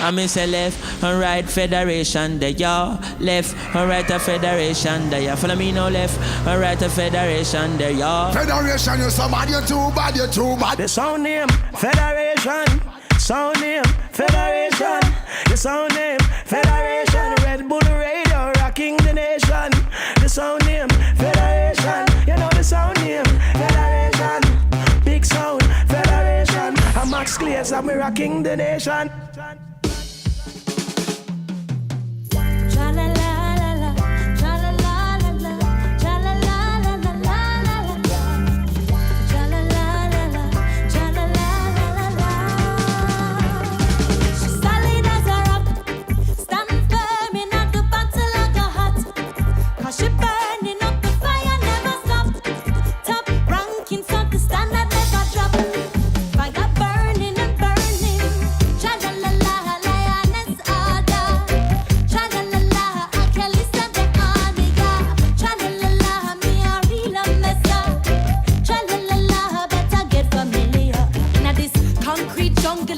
I miss a left and right federation there, y'all. Left and right a federation there, follow me now. Left and right a federation there, y'all. Federation, you so bad, you too bad, you too bad. The sound name, Federation. Sound name, Federation. The sound name, Federation. Red Bull Radio, rocking the nation. The sound name, Federation. You know the sound name, Federation. Big sound, Federation. I'm Max Glazer, and we rocking the nation.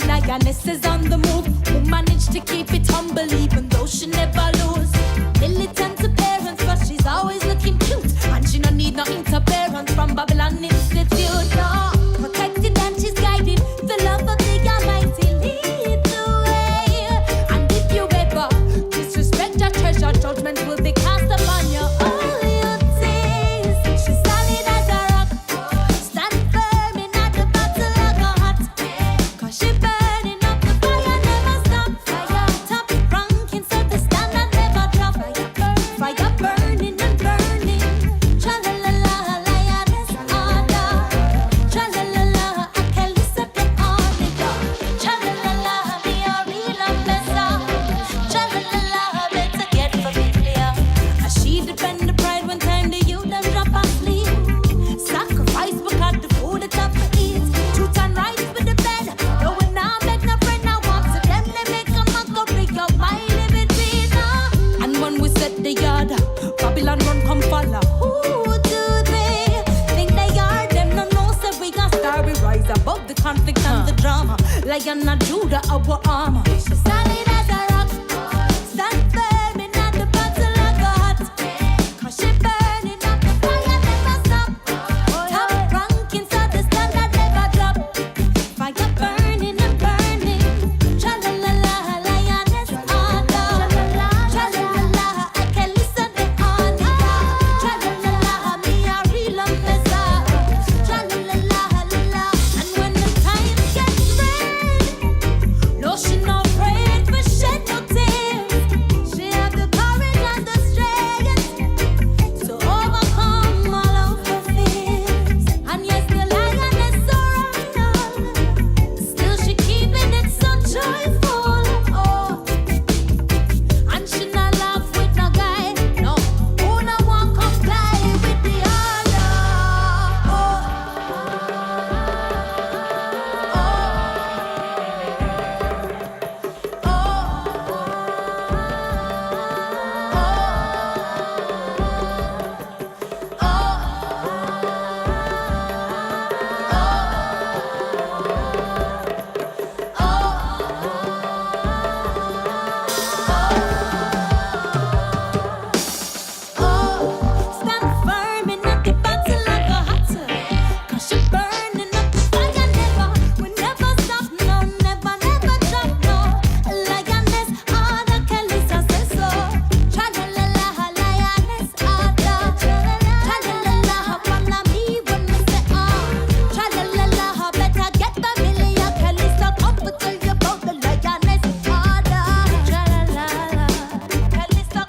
Lioness is on the move, who managed to keep it humble even though she never lose. Militant to parents, but she's always looking cute, and she no need no interference from Babylon Institute. No, protected and she's guided, the love of the Almighty lead the way. And if you ever disrespect your treasure, judgment will be cast upon you. All your days, she's solid as a rock, stand firm in at the battle like a hot, 'cause she burns. Conflict and the drama, Lion and Judah, our armor. She's solid as a rock, stand firm in at the battle like a hot, 'cause she burning up the fire never stop. Top ranking, so the standard never drop. Fire burning and burning. Tra-la-la-la, lioness order. Tra-la-la-la, I can listen to honey. Tra-la-la-la, me a real messa. Tra-la-la-la. She no afraid for shed no tears. She have the courage and the strength to overcome all of her fears. And yes, the lioness so royal, still she keeping it so joyful. Oh, and she not laugh with no guy, no, who no one comply with the order. Stand firm in at the battle like a hot, 'cause she burning up the fire never, we never stop, no, never, never drop, no. Lioness order, Kelly says so. Tra-la-la-la, lioness order. Tra-la-la-la, follow me when we say Tra-la-la-la, better get familiar, Kelly so comfortable you about the lioness order. Tra-la-la-la, Kelly so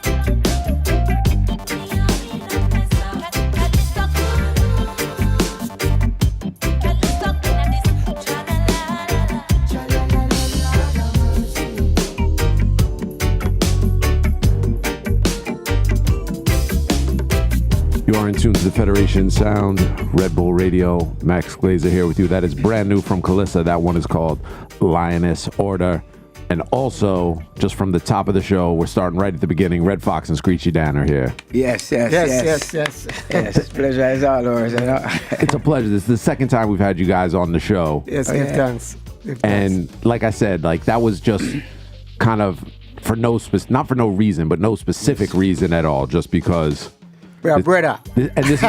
You are in tune to the Federation Sound, Red Bull Radio. Max Glazer here with you. That is brand new from Calissa. That one is called Lioness Order. And also, just from the top of the show, we're starting right at the beginning. Red Fox and Screechy Dan are here. Yes. Pleasure is all ours. You know? It's a pleasure. This is the second time we've had you guys on the show. Yes, give thanks. And like I said, like that was just kind of for not for no reason, but no specific reason at all, just because. Yeah, brother. And this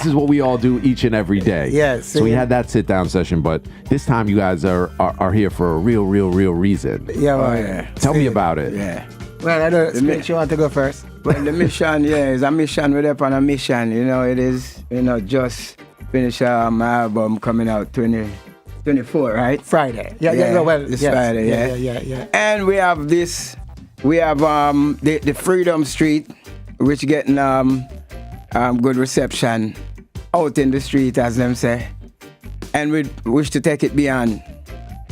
is what we all do each and every day. Yes. So we had that sit down session, but this time you guys are here for a real reason. Yeah, well, Tell me about it. Yeah. Well, I don't think you want to go first. Well, the mission, is a mission. We're up on a mission. It is, just finish my album coming out 24, right? Friday. Yeah. Well, this yes. Friday, Yeah. And we have this. We have the Freedom Street, which getting good reception out in the street, as them say. And we wish to take it beyond.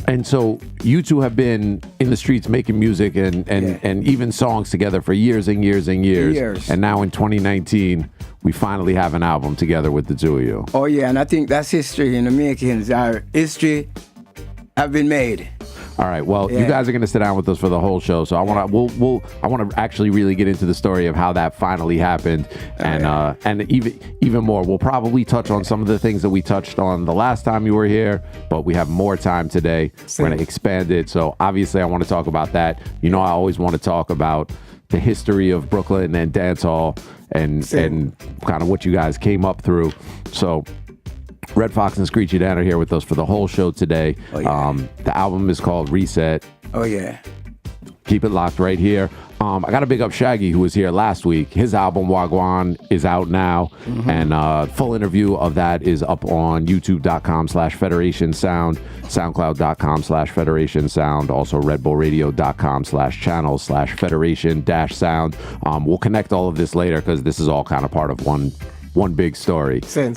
And so you two have been in the streets making music and even songs together for years and years and years. And now in 2019, we finally have an album together with the two of you. Oh yeah, and I think that's history in the makings. Our history have been made. All right. Well, you guys are going to sit down with us for the whole show, so I want to actually really get into the story of how that finally happened, and even more. We'll probably touch on some of the things that we touched on the last time you were here, but we have more time today. We're going to expand it. So obviously, I want to talk about that. I always want to talk about the history of Brooklyn and dancehall and kind of what you guys came up through. So. Red Fox and Screechy Dan are here with us for the whole show today. Oh, yeah. The album is called Reset. Oh, yeah. Keep it locked right here. I got to big up Shaggy, who was here last week. His album, Wagwan, is out now. Mm-hmm. And full interview of that is up on youtube.com/Federation Sound, soundcloud.com/Federation Sound, also redbullradio.com/channels/Federation Sound. We'll connect all of this later because this is all kind of part of one big story. Sin.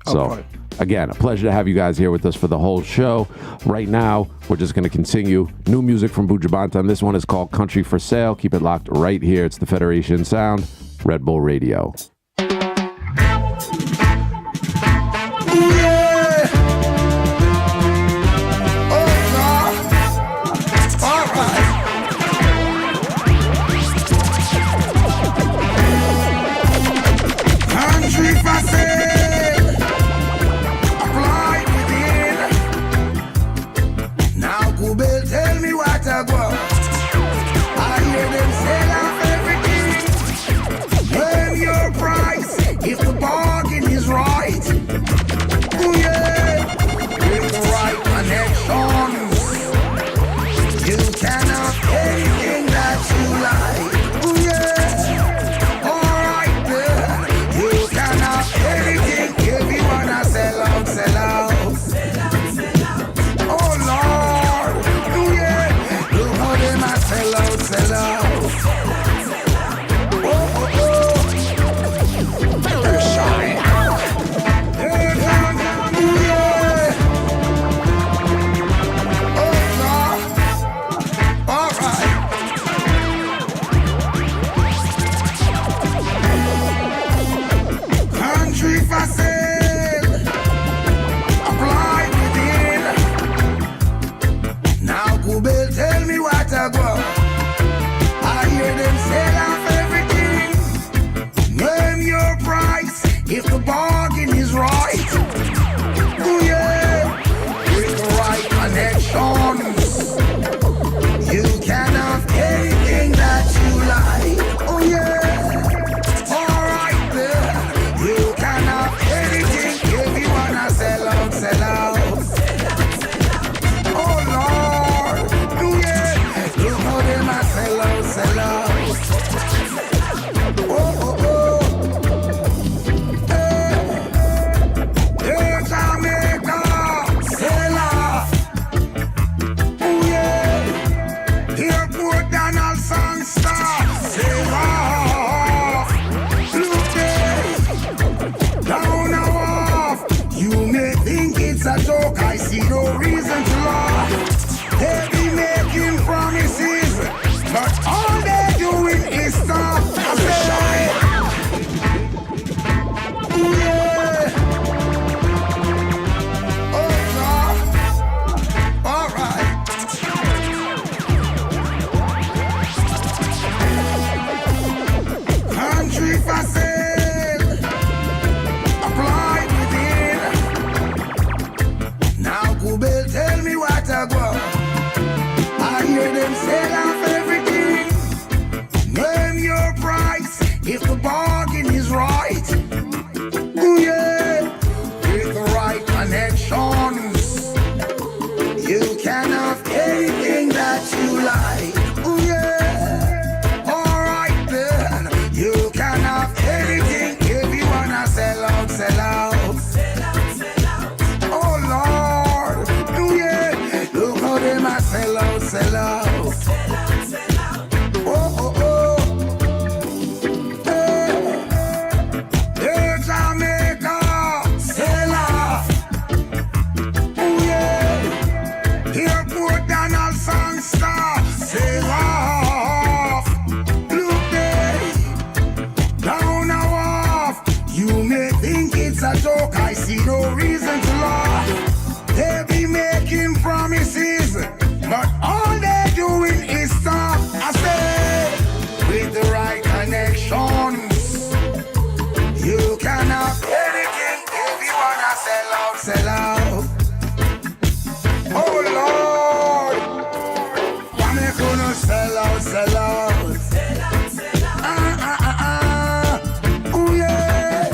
So, again, a pleasure to have you guys here with us for the whole show. Right now, we're just going to continue. New music from Buju Banton. This one is called Country for Sale. Keep it locked right here. It's the Federation Sound, Red Bull Radio. Tell me what I go. I hear them say sell out. Oh, oh, oh. Hey, Jamaica, sell out. Oh, yeah. Here, poor Donald Sangster, sell off. Look there, down a off. You may think it's a joke, I see no reason to laugh. They be making promises, but all they're doing is stop. I say, with the right connections, you can have anything if you wanna sell out, sell out. Oh Lord, why me gonna sell out, sell out? Oh yeah,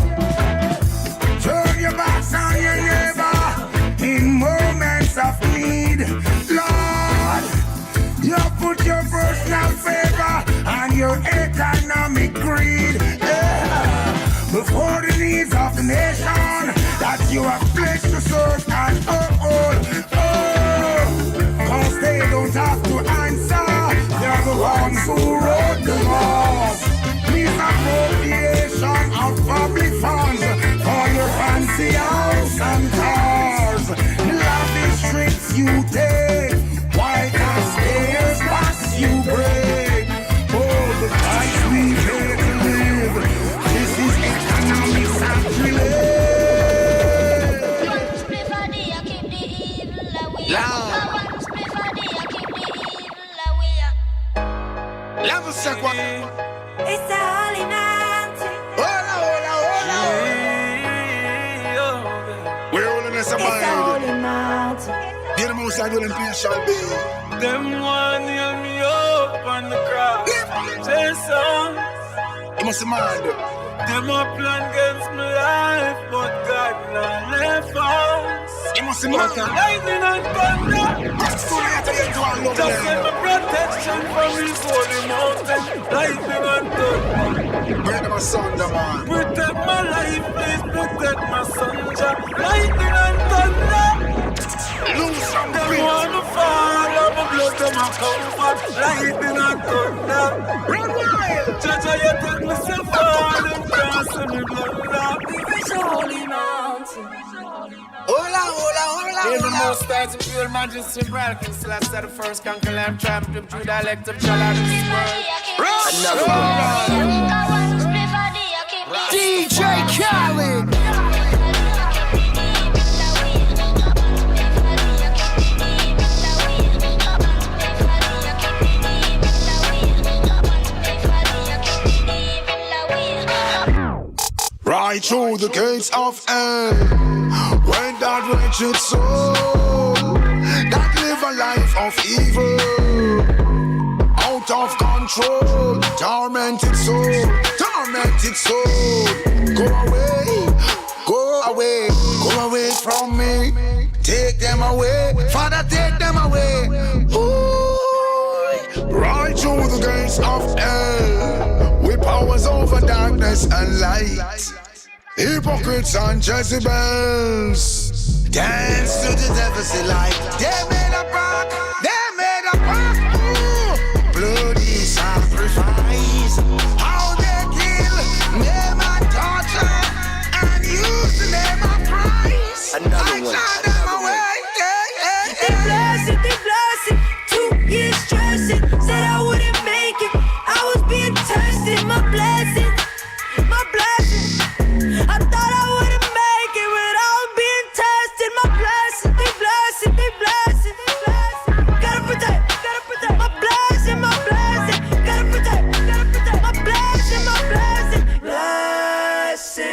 turn your backs on your neighbor in moments of need. Lord, you put your personal favor and your economic greed before the needs of the nation that you are pledged to serve and uphold. Cause they don't have to answer, they're the ones who wrote the laws. Misappropriation of public funds for your fancy house and cars. Lavish trips you take, while taxpayers pass you break. Oh, the price we pay to live. This is economic sacrilege. Level second. It's a holy night. Hola, hola, hola. We're all in this It's a mind. holy night. Get them outside with them peace shall be. Them one nail me up on the cross. Jason, You must mind. them a plan against my life, but God not left us. You must But mind. lightning and thunder, Just so you to get to our love just send them. me protection from his holy mountain. Lightning and thunder, Bring them a son, the man. protect my life, please protect my son. Jah. Lightning and thunder, Lose some them grip. wanna fall, of my blood them a comfort. Lightning and thunder. Run wild. Jaja, you take me so far, them can't see me blood now. It's a holy mountain. Hola, hola, hola, In the hola. most stars of pure majesty, Bracken, Celeste, the first conquer lamb, champion, true dialect of Jala, this world. DJ Khaled. Right through the gates of hell went that wretched soul that live a life of evil, out of control, tormented soul, tormented soul. Go away, go away, go away from me. Take them away, Father, take them away. Ooh, right through the gates of hell, with powers over darkness and light. Hypocrites and Jezebels dance to the devil's delight. They made a pact, they made a pact. Ooh, bloody sacrifice. How they kill, name and torture, and use the name of Christ. I shot them away. They blasted, 2 years stressing. Said I wouldn't make it. I was being tested, my blessing, my blessing. I thought I wouldn't make it, but I was being tested, my blessing, they blessing, they blessing, they blessing. Gotta protect my blessing, my blessing. Gotta protect my blessing, my blessing, blessing.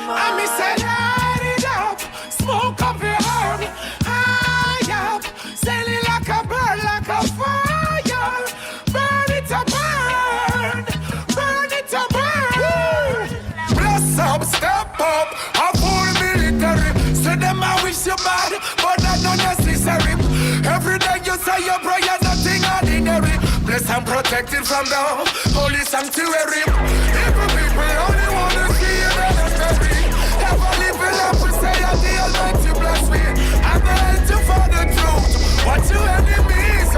I miss it, light it up, smoke up your herb, high up, sailing like a bird, like a fire, burn it to burn, burn it to burn. Bless up, step up, up for the military, say them I wish you bad, but that's not necessary. Every day you say your prayer, nothing ordinary. Blessed and protected from the holy sanctuary. Even people only want to see you in the story. Ever living up and say the Almighty bless me. I'm the held to for the truth. What you enemies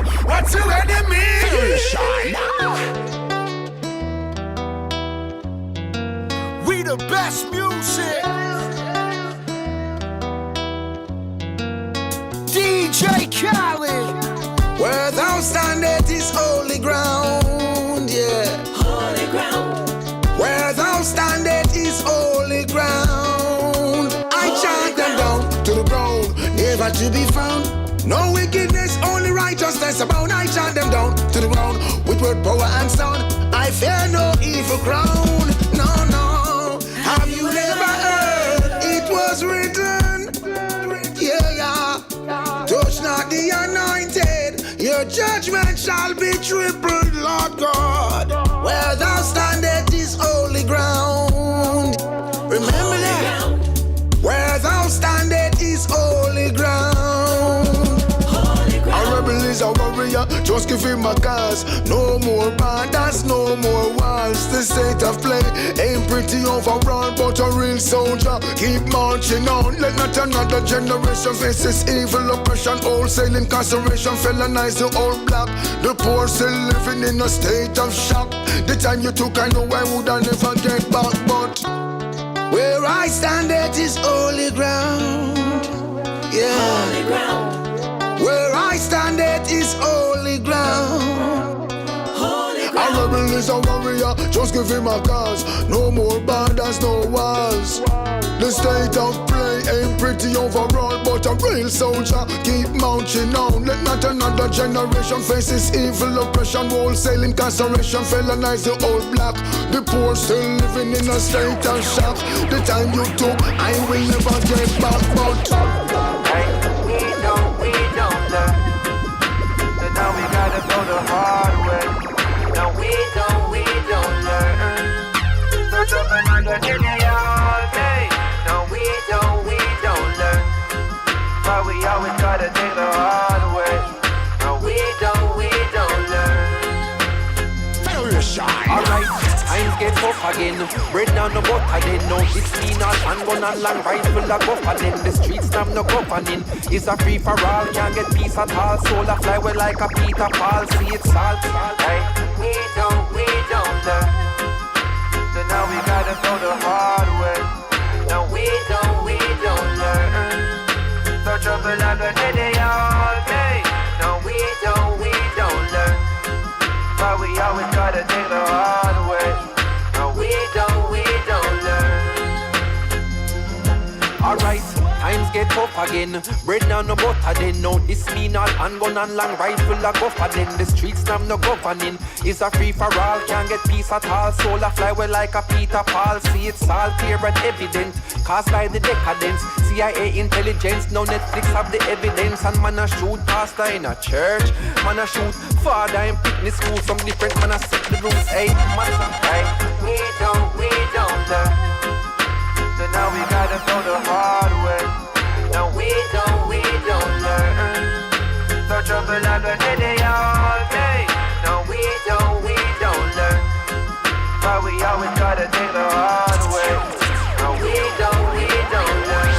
thou standest is holy ground, yeah. Holy ground. Where thou standest is holy ground. I chant them down to the ground, never to be found. No wickedness, only righteousness abound. I chant them down to the ground with word, power, and sound. I fear no evil crown. No, no. Have you ever heard it was written? Yeah, yeah. Touch not the anointed. Your judgment shall be tripled, Lord God. Where thou standest is holy ground. Remember that. Where thou standest is holy ground. A rebel is a warrior, just give him a cause. No more borders, no more walls. The state of play ain't pretty overall, but a real soldier keep marching on. Let not another generation face this evil oppression. Wholesale incarceration felonize the old black. The poor still living in a state of shock. The time you took, I know I would I never get back, but where I stand, that is holy ground. Yeah. Holy ground. Where I stand, it is holy ground. Holy ground. A rebel is a warrior, just give him a cause. No more borders, no walls. The state of play ain't pretty overall, but a real soldier keep marching on. Let not another generation face this evil oppression. Wholesale incarceration felonize the old black. The poor still living in a state of shock. The time you took, I will never get back, but now we gotta go the hard way. No, we don't learn. Search up another day all day. No, we don't learn. But we always gotta take the hard way. No, we don't learn. Alright, times get tough again. Bread down the butter then. No, it's me not and gun and long rifle a gopher then. The streets have no governing. It's a free for all, can't get peace at all. Soul a fly well like a Peter Paul. See it's salt. Hey, we don't learn. So now we gotta go the hard way. No, we don't learn. Search up another day all day. No, we don't learn. But we always gotta take the hard way. No, we don't learn. Alright, times get tough again. Bread now no butter then. No, this me not and gun and long rifle a gopher then. The streets now no governing. It's a free for all, can't get peace at all. Soul a fly well like a Peter Paul. See it's all clear and evident. Caused by the decadence. CIA intelligence, now Netflix have the evidence. And man a shoot pastor in a church. Man a shoot father in picnic school. Some different man a set the rules. Hey, man a hey. We don't learn. So now we gotta go the hard way. No, we don't learn. Search up another day all day. No, we don't learn. But we always gotta take the hard way. No, we don't learn.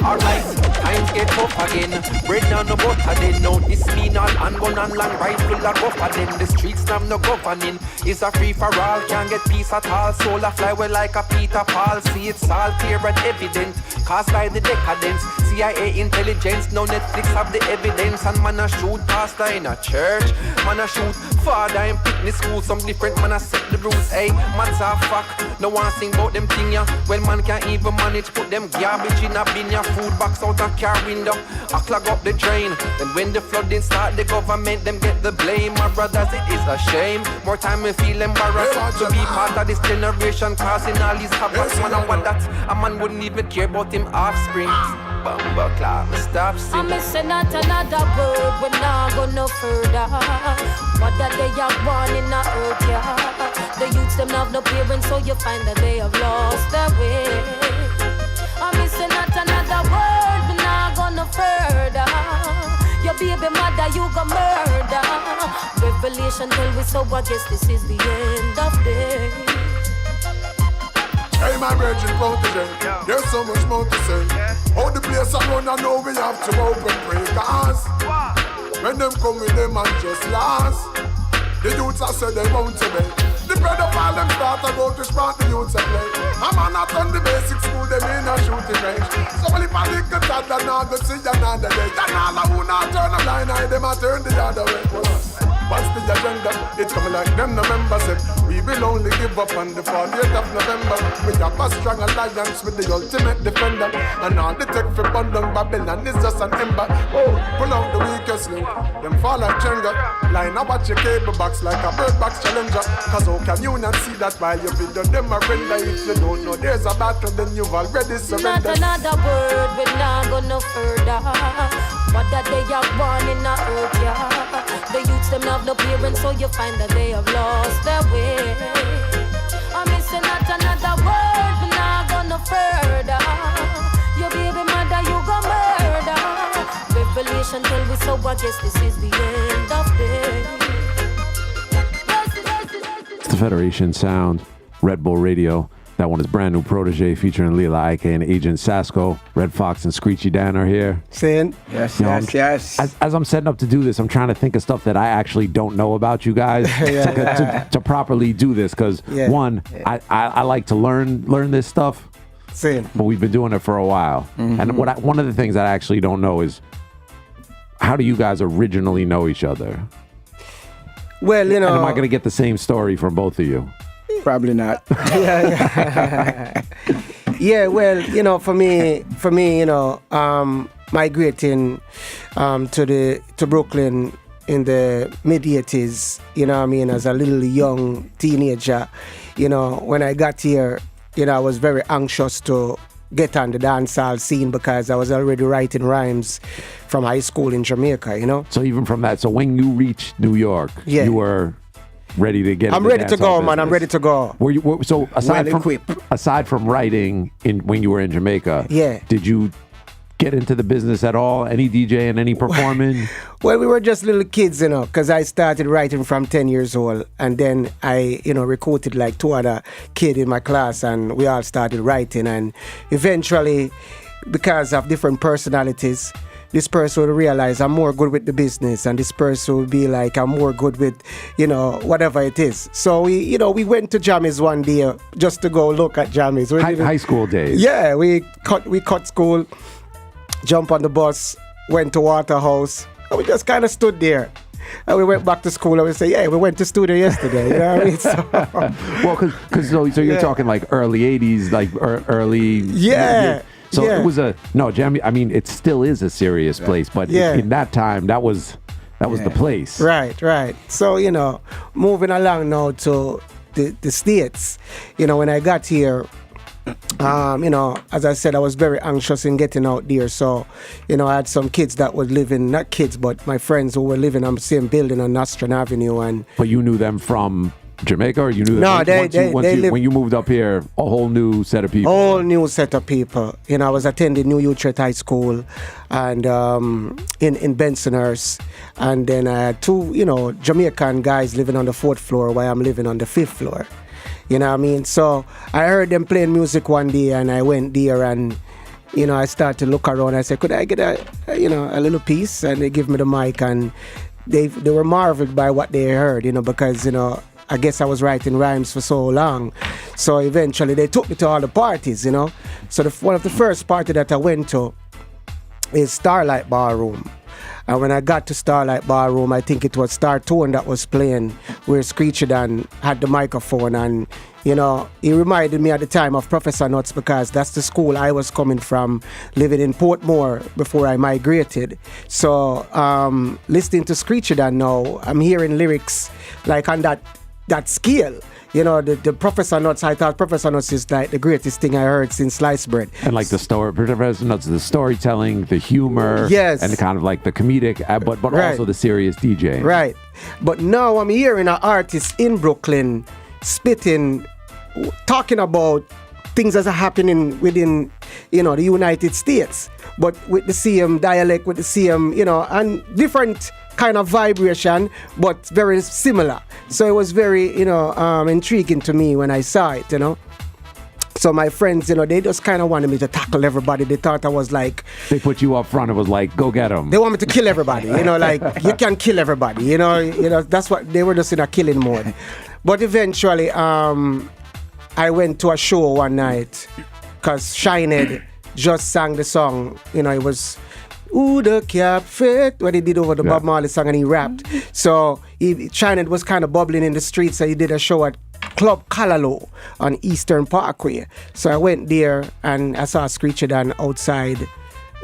Alright, times get tough again. Bread down the butter then. No, this me not and gun and long rifle a gopher then. The streets now no governing. It's a free for all, can't get peace at all. Soul a fly well like a Peter Paul. See it's all clear and evident. Caused by the decadence. CIA intelligence, now Netflix have the evidence. And man a shoot pastor in a church. Man a shoot father in picnic school. Some different man a set the rules. Hey, man's a fuck. No one sing about them thing ya. When man can't even manage, put them garbage in a bin ya. Food box out a car window. I clog up the drain. Then when the flooding start, the government them get the blame. My brothers, it is a shame. More time we feel embarrassed to be part of this generation, causing all these havoc. Man, I want that a man wouldn't even care about him offspring. Bumble clap, stop singing. I'm missing out another word, we're not go no further. What that they are born in the earth, yeah. The youths them have no parents, so you find that they have lost their way. I'm missing out another word, we're not go no further. Your baby mother, you go murder. Revelation tell we so, I guess this is the end of day. Hey, my virgin protege, there's so much more to say. All the place I run, I know we have to open breakers. When them come with them and just last, the youths I said they want to be. The pedophile them start to go to spot the youths and play. A man not on the basic school, them in a shooting range. So well if I lick a tad, then I go see another day. Then all who not turn a blind eye, them a turn the other way. What's the agenda? It's coming like them November said. We will only give up on the 40th of November. We have a strong alliance with the ultimate defender. And all the tech for Bundung Babylon is just an ember. Oh, pull out the weakest link. Them fall like Jenga. Line up at your cable box like a bird box challenger. Cause how can you not see that while you video them a render? If you don't know there's a battle, then you've already surrendered. Not another word, we're not go no further. What that they are born in a earth, yeah. The youths them have no parents, so you find that they have lost their way. I'm missing not another word, we're not go no further. Your baby mother, you go murder. Revelation tell me so, I guess this is the end of day. It's the Federation Sound, Red Bull Radio. That one is brand new Protege featuring Leela Ike and Agent Sasko. Red Fox and Screechy Dan are here. Saying? Yes, You know, yes. As I'm setting up to do this, I'm trying to think of stuff that I actually don't know about you guys to properly do this. Because I like to learn this stuff. Saying? But we've been doing it for a while. Mm-hmm. And one of the things I actually don't know is, how do you guys originally know each other? Well, you know. And am I going to get the same story from both of you? Probably not. Yeah, well, you know, for me, you know, migrating to Brooklyn in the mid-80s, you know what I mean, as a little young teenager, you know, when I got here, you know, I was very anxious to get on the dancehall scene because I was already writing rhymes from high school in Jamaica, you know. So even from that, so when you reached New York, you were ready to get. I'm ready to go, man. I'm ready to go. Were you so aside from writing when you were in Jamaica? Yeah. Did you get into the business at all? Any DJ and any performing? Well, we were just little kids, you know, because I started writing from 10 years old, and then I, you know, recruited like 2 other kids in my class, and we all started writing, and eventually, because of different personalities, this person would realize I'm more good with the business, and this person would be like, I'm more good with, you know, whatever it is. So we went to Jammies one day just to go look at Jammies. High school days. Yeah, we cut school, jumped on the bus, went to Waterhouse, and we just kind of stood there. And we went back to school and we say, yeah, we went to studio yesterday. You know what I mean? So, well, because so you're talking like early 80s, like early. Yeah. So it was Jamie. I mean, it still is a serious place, but in that time, that was the place. Right. So, you know, moving along now to the States, you know, when I got here, you know, as I said, I was very anxious in getting out there. So, you know, I had some kids that were living, not kids, but my friends who were living on the same building on Nostrand Avenue. But you knew them from Jamaica, or you knew them? No, they when you moved up here, a whole new set of people. Whole new set of people. You know, I was attending New Utrecht High School and in Bensonhurst, and then I had 2, you know, Jamaican guys living on the 4th floor while I'm living on the 5th floor. You know what I mean? So I heard them playing music one day, and I went there, and you know, I started to look around. I said, could I get a little piece? And they give me the mic, and they were marveled by what they heard, you know, because, you know, I guess I was writing rhymes for so long. So eventually they took me to all the parties, you know. So one of the first party that I went to is Starlight Ballroom. And when I got to Starlight Ballroom, I think it was Star Tone that was playing, where Screechy Dan had the microphone. And, you know, he reminded me at the time of Professor Nuts, because that's the school I was coming from, living in Portmore before I migrated. So listening to Screechy Dan now, I'm hearing lyrics like on that scale. You know, the Professor Nuts, I thought Professor Nuts is like the greatest thing I heard since sliced bread. And like Professor Nuts, the storytelling, the humor, yes, and kind of like the comedic, but right, also the serious DJ. Right. But now I'm hearing an artist in Brooklyn spitting, talking about things that are happening within, you know, the United States, but with the same dialect, with the same, you know, and different kind of vibration, but very similar. So it was very, you know, intriguing to me when I saw it, you know. So my friends, you know, they just kind of wanted me to tackle everybody. They thought I was like... They put you up front and was like, go get them. They want me to kill everybody, you know, like, you can kill everybody, you know, that's what, they were just in a killing mode. But eventually, I went to a show one night because Shinehead just sang the song. You know, it was "Ooh, the Cap Fit," what he did over the Bob Marley song, and he rapped. So Shinehead was kind of bubbling in the streets, so he did a show at Club Calalo on Eastern Parkway. So I went there and I saw Screechy Dan outside,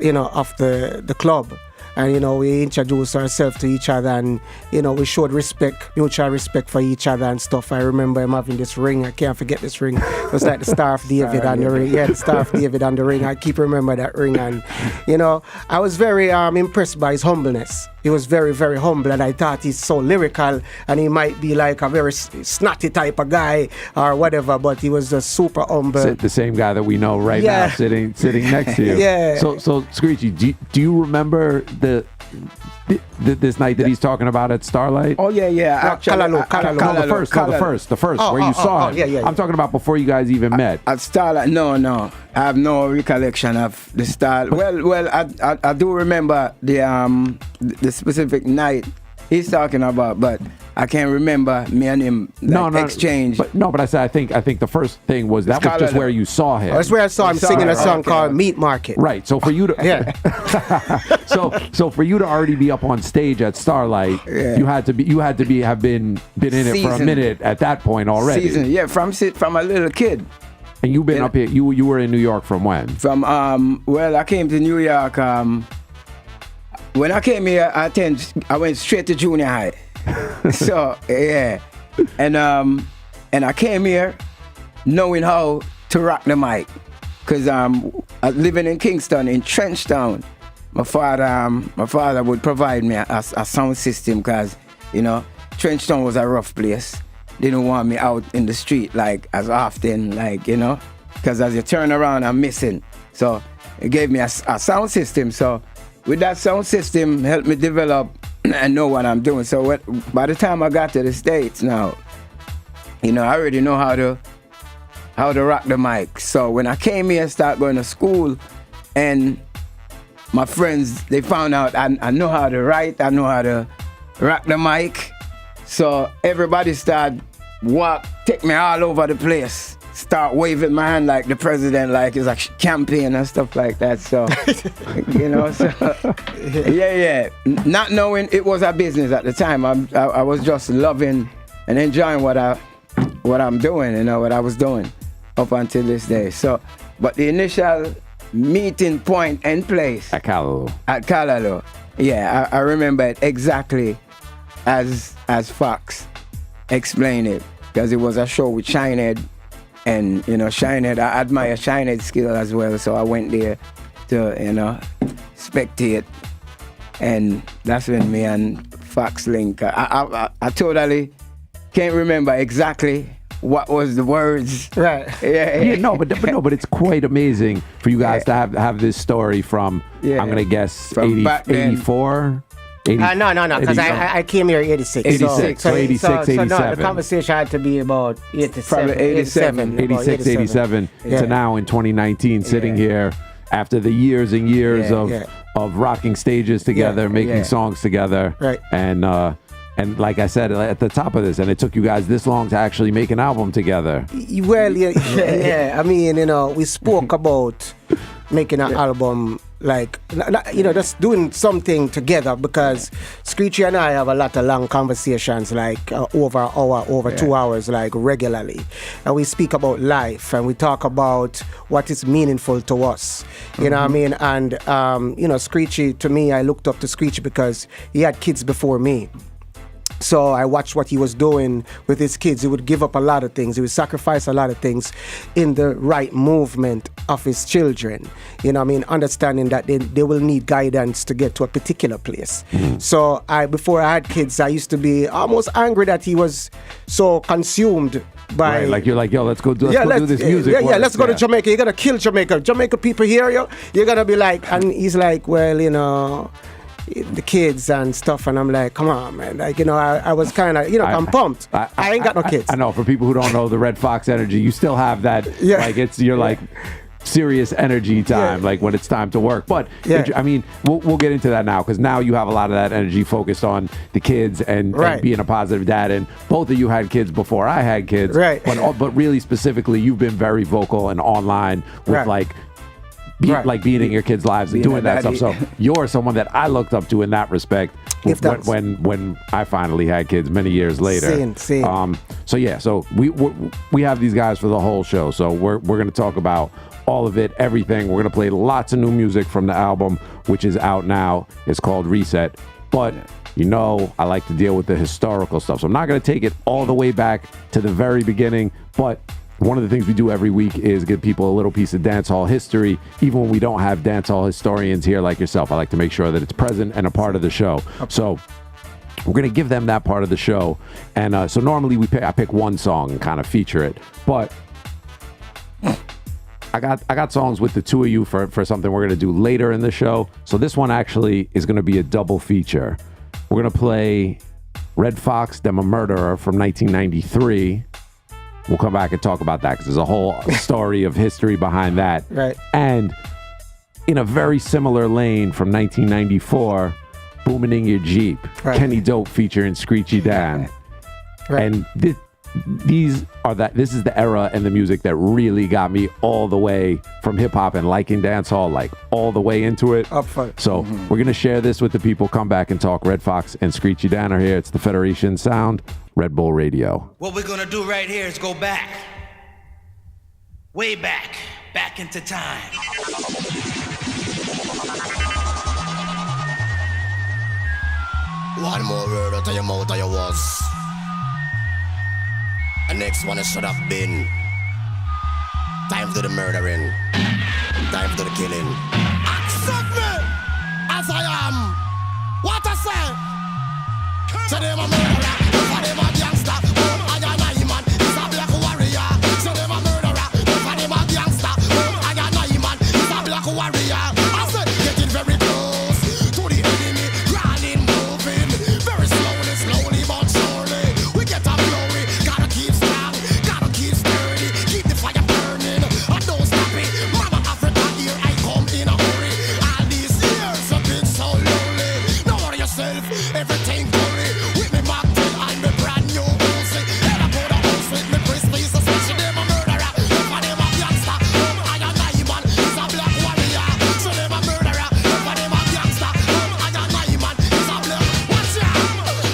you know, of the club. And, you know, we introduced ourselves to each other and, you know, we showed respect, mutual respect for each other and stuff. I remember him having this ring. I can't forget this ring. It was like the Star of David on the ring. Yeah, the Star of David on the ring. I keep remember that ring. And, you know, I was very impressed by his humbleness. He was very, very humble, and I thought he's so lyrical, and he might be like a very snotty type of guy or whatever, but he was just super humble. The same guy that we know right now sitting next to you. Yeah. So Screechy, do you remember this night that he's talking about at Starlight? Oh yeah. Actually, Calalo. No, the first, where you saw him. Yeah. I'm talking about before you guys even met. At Starlight, no. I have no recollection of the Starlight. Well, I do remember the specific night he's talking about, but I can't remember me and him exchange. But I said I think the first thing was that was just where you saw him. That's where I saw him singing a song called Meat Market. Right. So for you to so for you to already be up on stage at Starlight, you had to have been in it for a minute at that point already. From a little kid. And you've been up here. You were in New York from when? From I came to New York. When I came here, I went straight to junior high. So yeah, and I came here knowing how to rock the mic, cause living in Kingston in Trenchtown, my father would provide me a sound system, cause you know Trenchtown was a rough place. They didn't want me out in the street like as often, like you know, cause as you turn around I'm missing. So it gave me a sound system. So with that sound system, helped me develop and know what I'm doing. So by the time I got to the States now, you know, I already know how to rock the mic. So when I came here, started going to school, and my friends, they found out I know how to write, I know how to rock the mic. So everybody started take me all over the place. Start waving my hand like the president, like it's a campaign and stuff like that. So, you know, yeah. Not knowing it was a business at the time, I was just loving and enjoying what I'm doing, you know, what I was doing up until this day. So, but the initial meeting point and place at Calalo. Yeah, I remember it exactly as Fox explained it, because it was a show with Shinehead. And, you know, Shinehead, I admire Shinehead's skill as well. So I went there to, you know, spectate. And that's when me and Fox link. I totally can't remember exactly what was the words. Right. Yeah. But it's quite amazing for you guys to have this story from, I'm going to guess, 84? No, because I came here 86. 86, 87. No, the conversation had to be about 87. 87 to now in 2019, sitting here after the years and years of rocking stages together, making songs together. Right. And like I said at the top of this, and it took you guys this long to actually make an album together. Well, yeah. I mean, you know, we spoke about making an album, like, you know, just doing something together, because Screechy and I have a lot of long conversations, like over an hour, over 2 hours, like regularly. And we speak about life, and we talk about what is meaningful to us. You know what I mean? And, you know, Screechy, to me, I looked up to Screechy because he had kids before me. So I watched what he was doing with his kids. He would give up a lot of things. He would sacrifice a lot of things in the right movement of his children. You know what I mean? Understanding that they will need guidance to get to a particular place. So before I had kids, I used to be almost angry that he was so consumed by... Right, like you're like, yo, let's go do this music. Let's go to Jamaica. You're going to kill Jamaica. Jamaica people here, you're going to be like... And he's like, well, you know... the kids and stuff, and I'm like, come on, man. Like, you know, I was kind of, you know, I'm pumped. I ain't got no kids. I know, for people who don't know the Red Fox energy, you still have that, like, you're like, serious energy time, like when it's time to work. But I mean, we'll get into that now because now you have a lot of that energy focused on the kids and being a positive dad. And both of you had kids before I had kids, right? But really specifically, you've been very vocal and online with like being in your kids' lives and doing that stuff. So you're someone that I looked up to in that respect. When I finally had kids many years later. Same. So we have these guys for the whole show. So we're going to talk about all of it, everything. We're going to play lots of new music from the album, which is out now. It's called Reset. But you know, I like to deal with the historical stuff. So I'm not going to take it all the way back to the very beginning, but one of the things we do every week is give people a little piece of dancehall history, even when we don't have dancehall historians here like yourself. I like to make sure that it's present and a part of the show. So we're going to give them that part of the show. And so normally I pick one song and kind of feature it. But I got songs with the two of you for something we're going to do later in the show. So this one actually is going to be a double feature. We're going to play Red Fox, Dem a Murderer from 1993. We'll come back and talk about that because there's a whole story of history behind that. Right. And in a very similar lane from 1994, Booming in Your Jeep, Kenny Dope featuring Screechy Dan. Right. And this is the era and the music that really got me all the way from hip hop and liking dancehall, like all the way into it. Up front. So we're going to share this with the people. Come back and talk. Red Fox and Screechy Dan are here. It's the Federation Sound, Red Bull Radio. What we're gonna do right here is go back, way back into time. One more word out of your mouth, you was. The next one it should have been. Time for the murdering. Time for the killing. Accept me as I am. What I say? Say them a murderer, for them a gangster. I am man, he's a black warrior. Say them a murderer, for them a gangster. I am man, he's a black warrior. I said, getting very close to the enemy, crawling, moving, very slowly, but surely. We get up glory, gotta keep strong, gotta keep sturdy, keep the fire burning, and don't stop it. Mama Africa, here I come in a hurry. All these years have been so lonely. Don't worry yourself, everything glory. With me Mark 10 and me brand new music. Then I put a house with me Christies, especially them a murderer. For them a gangster, I am man, he's a black warrior. So them a murderer, for them a gangster, I am man, he's a black. Watch out!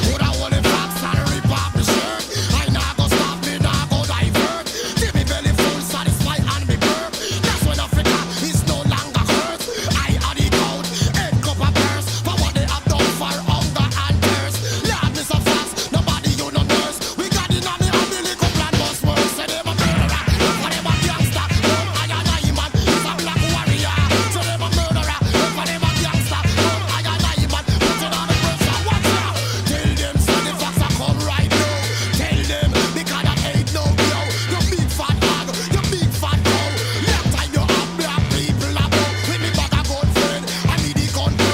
Put a hole in fox and rip off the shirt. I nah go stop me, nah go divert. Till me belly full, satisfied and me burp. That's when Africa is no longer hurt. I are the goat, head cup of purse. For what they have done for hunger and thirst. Lord, Mr. Fox, nobody you no nurse. We got in on the umbilical plan, bus work. Say them a murderer, for them a gangster. I am man, he's a black warrior. So them a murderer, for them a gangster. I am man, putting on the pressure. Watch out! Tell them, say the Fox a come right now. Tell them, because that ain't no blow. You big fat hog, you big fat cow. Left time you have black people about. With me bag a good friend, I need the gun bro.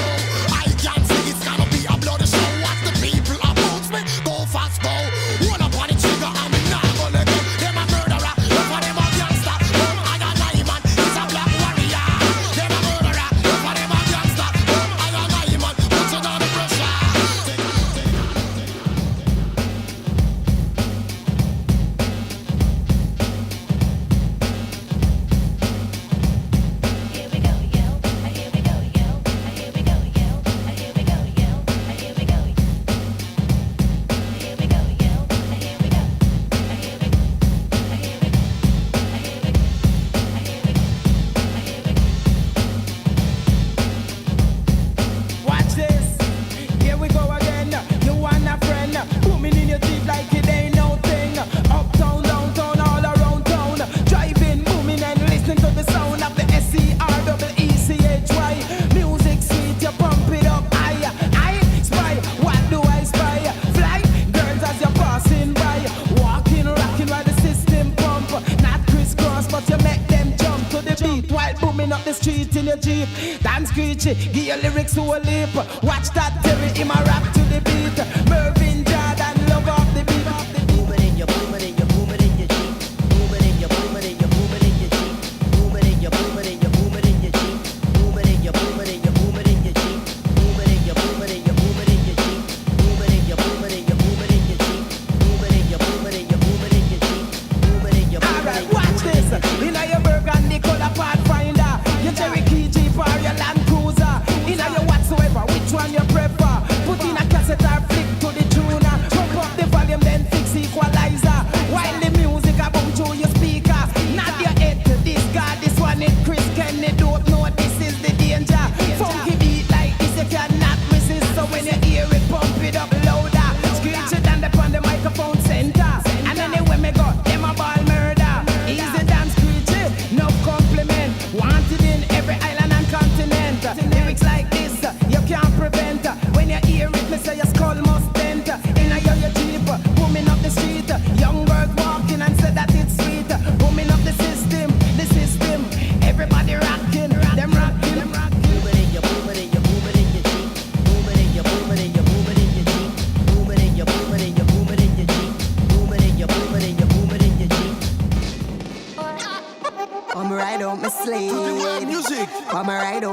I can see it's gonna be a bloody show. Watch the people about me, go fast go. One up on the trigger and me nah go let go. Them a murderer, for them a gangster. I am man, he's a black warrior. Them a murderer, for them a gangster. I am man, putting on the pressure. Here we go, yo. Here we go, yo. Here we go, yo. Here we go, yo. Here we go. Here we go, yo. Here we go. Here we Watch this. Here we go again. You and a friend. Booming in your Jeep like it ain't no thing. Uptown, downtown, all around town. Driving, booming and listening to the sound of the SCREECHY. Music sweet, you pump it up. I spy. What do I spy? Fly, girls as you're passing by. Walking, rocking while the system pump. Not crisscross, but you make them jump to the beat while booming up the street in your Jeep. Dance Screechy, give your lyrics to a leap. Watch that Terry in my rap to the beat. Mervyn Jordan, love off the beat. Booming in your Jeep. Booming in your Jeep. Booming in your Jeep. Booming in your Jeep.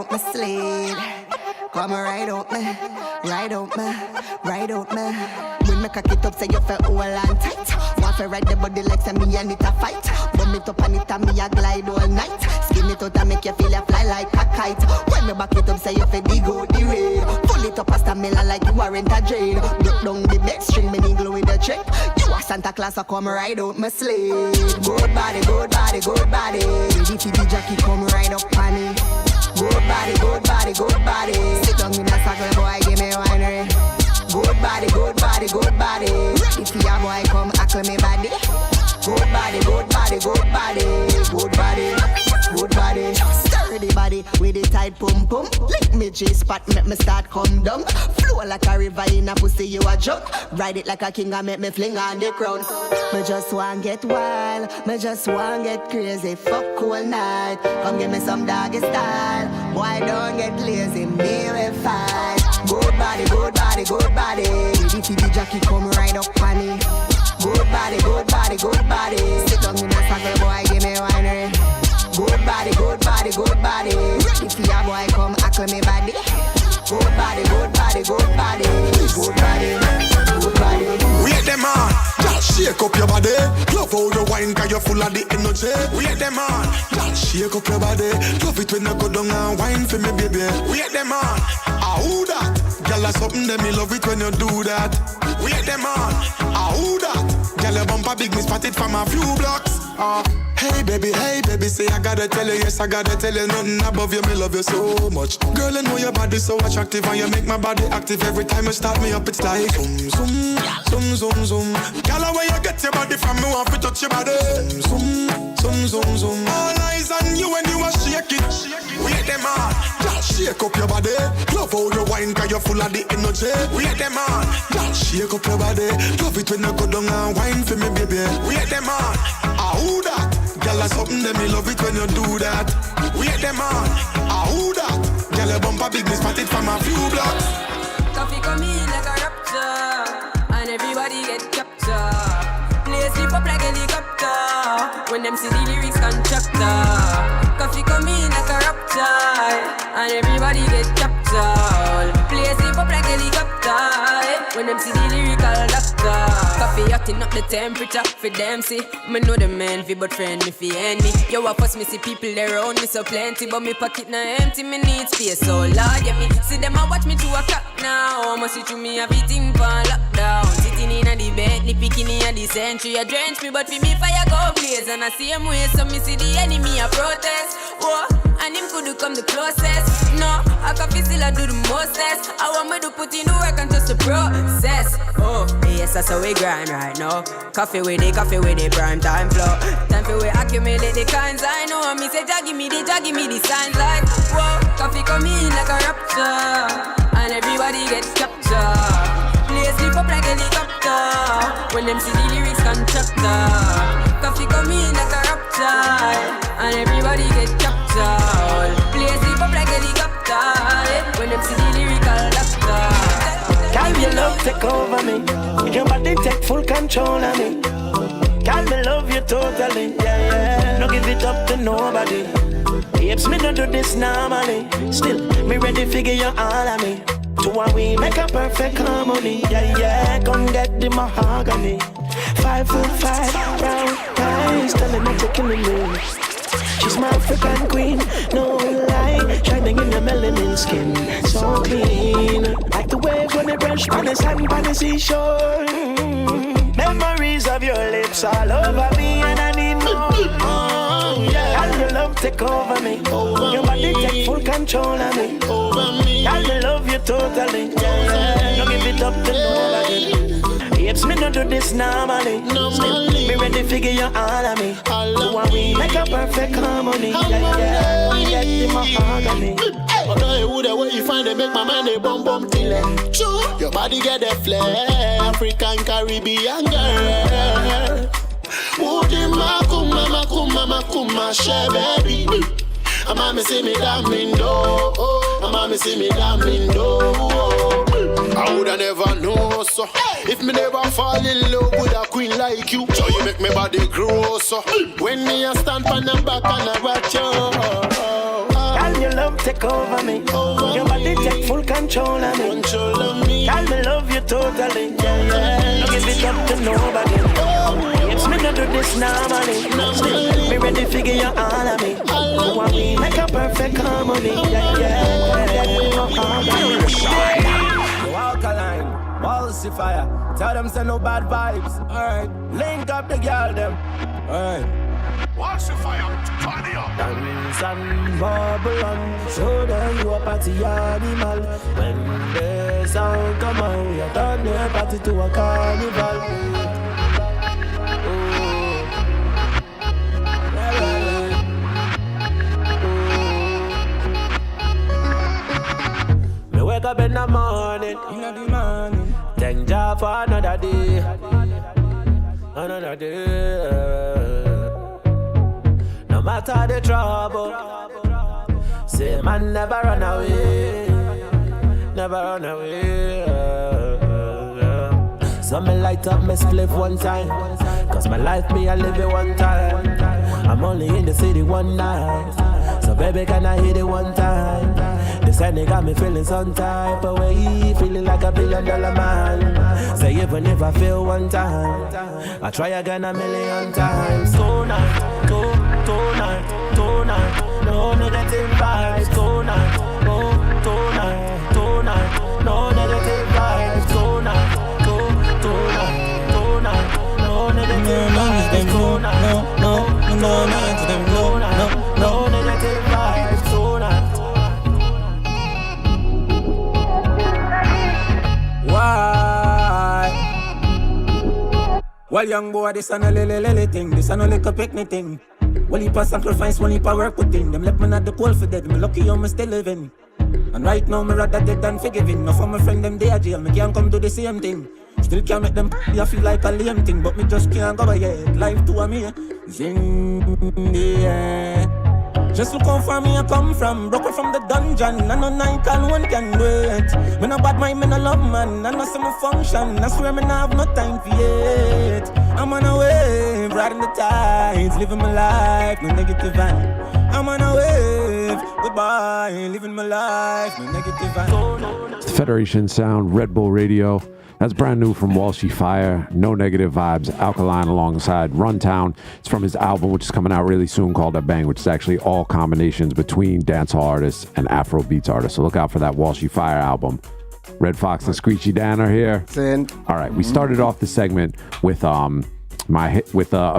out my sleeve. Come right out me, right out me, right out me. When me cock it up, say you feel all and tight. Want to ride the body like say me and it a fight. Bum it up and it and me a glide all night. Skin it out and make you feel a fly like a kite. When me back it up, say you feel dig out the rain. Pull it up a stamina like you aren't a drain. Duck down the back string, me need glue with the check. You a Santa Claus, so come right out my sleeve. Good body, good body, good body. The TV jockey come right up on me. Good body, good body, good body. Sit down in a circle, boy, give me winery. Good body, good body, good body. Ready for your boy, come hackle me body. Good body, good body, good body. Good body, good body. Sturdy body with a tight pum pum. Lick me G-spot, make me start come down. Flow like a river in a pussy, you a jump. Ride it like a king and make me fling on the crown. Me just want get wild, me just want get crazy. Fuck all night, come give me some doggy style. Boy, don't get lazy, me will fight. Good body, good body, good body. The TV jockey come right up on me. Good body, good body, good body. Sit down in a circle, boy, give me winery. Good body, good body, good body. Ready for your boy, come hackle me body. Good body, good body, good body. Good body, good body. Wait them on, just shake up your body. Love how you wine, cause you're full of the energy. Wait them on, just shake up your body. Love it when you go down and wine for me, baby. Wait them on, who that? Girl, that's something that me love it when you do that. Wait them on, who that? Girl, your bumper big, me spot it from a few blocks. Hey baby, say I gotta tell you, yes I gotta tell you, nothing above you, me love you so much. Girl, I know your body's so attractive and you make my body active. Every time you start me up, it's like zoom, zoom, zoom, zoom, zoom. Girl, where you get your body from, me want to touch your body. Zoom, zoom, zoom, zoom. All eyes on you when you are shake it. Wait them on, just shake up your body. Love how you wine, cause you're full of the energy. Wait them on, just shake up your body. Love it when you go down and wine for me, baby. Wait them on, who that? Girl, that's something that me love it when you do that. Wait them on, who that? Girl, your bumper big, me spot it from a few blocks. Coffee come in like a rapture, and everybody get captured. Play sleep up like a helicopter, when them see the lyrics constructor. Coffee come in like a rapture, and everybody get captured. Play sleep up like a helicopter, when them see the lyrical doctor. Coffee hotting up the temperature for them see. Me know the man fi but friend me fi enemy. Yo, I first me see people around me so plenty, but me pocket na empty. Me need space so Lord, yeah me see them a watch me to a clock now. Must see through me everything for lockdown. Sitting in a the bed, the picking in the century. A drench me but fi me fire go blaze. And I see him way so me see the enemy a protest. Whoa, and him could come the closest. No, I can feel still I do the mostest. I want me to put in the work and just the process. Oh, yes, that's how we grind right now. Coffee with the prime time flow. Time for we accumulate the kinds I know. And me say, give me the signs like, whoa. Coffee come in like a rapture, and everybody gets captured. Play sleep up like a helicopter, when them see the lyrics constructor. Coffee come in like a rapture, and everybody gets captured. Play sleep up like a helicopter, when them see the lyrical doctor. Can your love take over me? Your body take full control of me. Can me love you totally? Yeah, yeah. No give it up to nobody. Babes, me no do this normally. Still, me ready figure you all of me. To one we make a perfect harmony. Yeah, yeah. Come get the mahogany. 5'5", brown eyes, telling me to kill me. She's my African queen, no lie. Shining in your melanin skin, so clean. Like the waves when they brush on the sand by the seashore. Memories of your lips all over me, and I need more. Yeah. And your love take over me. Your body take full control of me. And I love you totally. Yeah. Don't give it up to nobody. Babes, me no do this normally. Still, me ready figure you all of me. To one we make a perfect harmony. Yeah, yeah. We get the mahogany. I know you would where you find it, make my mind a bum bum till it. True, your body get a flair, African Caribbean girl. Would you mama share baby? A mommy see me damn window, a mommy see me damn window. I woulda never know so. If me never fall in love with a queen like you, so you make me body grow so. When me a stand on the back and I watch you. And your love take over control of me. Girl, me love you totally. Don't give it up to nobody. Me no do this normally. Me ready to give you all of me. You want me like a perfect harmony. You alkaline, falsifier. Tell them say no bad vibes. Alright, link up the girl them. Alright. Falsifier, party up. Dance and bubble on. Show them you a party animal. When the sound come out, you turn your party to a carnival. Wake up in the morning, thank God for another day, another day. No matter the trouble, say man never run away, never run away. So me light up my spliff one time, cause my life me I live it one time. I'm only in the city one night, so baby can I hit it one time? This ain't got me feeling some type of way, feeling like $1 billion man. Say even if I fail one time, I try again 1,000,000 times. Tonight, tonight, tonight, no negative vibes. Tonight, tonight, tonight, no negative vibes. Tonight, tonight, tonight, no negative vibes. Tonight, no negative vibes. Tonight. Why? Well, young boy, this ain't a lily thing. This ain't no little picnic thing. Well, heap of sacrifice, one heap of work put in. Them left me at the cold for dead. Me lucky I'm still living. And right now, me rather dead than forgiving. No for my friend, them they are jail. Me can't come do the same thing. Still can't make them I feel like a lame thing. But me just can't go yet. Life to a me. Zing, yeah. Just look how far me I come from. Broke out from the dungeon. I know night and one can wait. Me no bad mind, me no love man. I know some function. I swear me no have no time for it. I'm on a wave, riding the tides, living my life, no negative vibe. I'm on a wave, goodbye, living my life, no negative vibe. It's the Federation Sound, Red Bull Radio. That's brand new from Walshy Fire, No Negative Vibes, Alkaline alongside Runtown. It's from his album, which is coming out really soon, called That Bang, which is actually all combinations between dancehall artists and Afro beats artists. So look out for that Walshy Fire album. Red Fox and Screechy Dan are here. All right, we started off the segment with a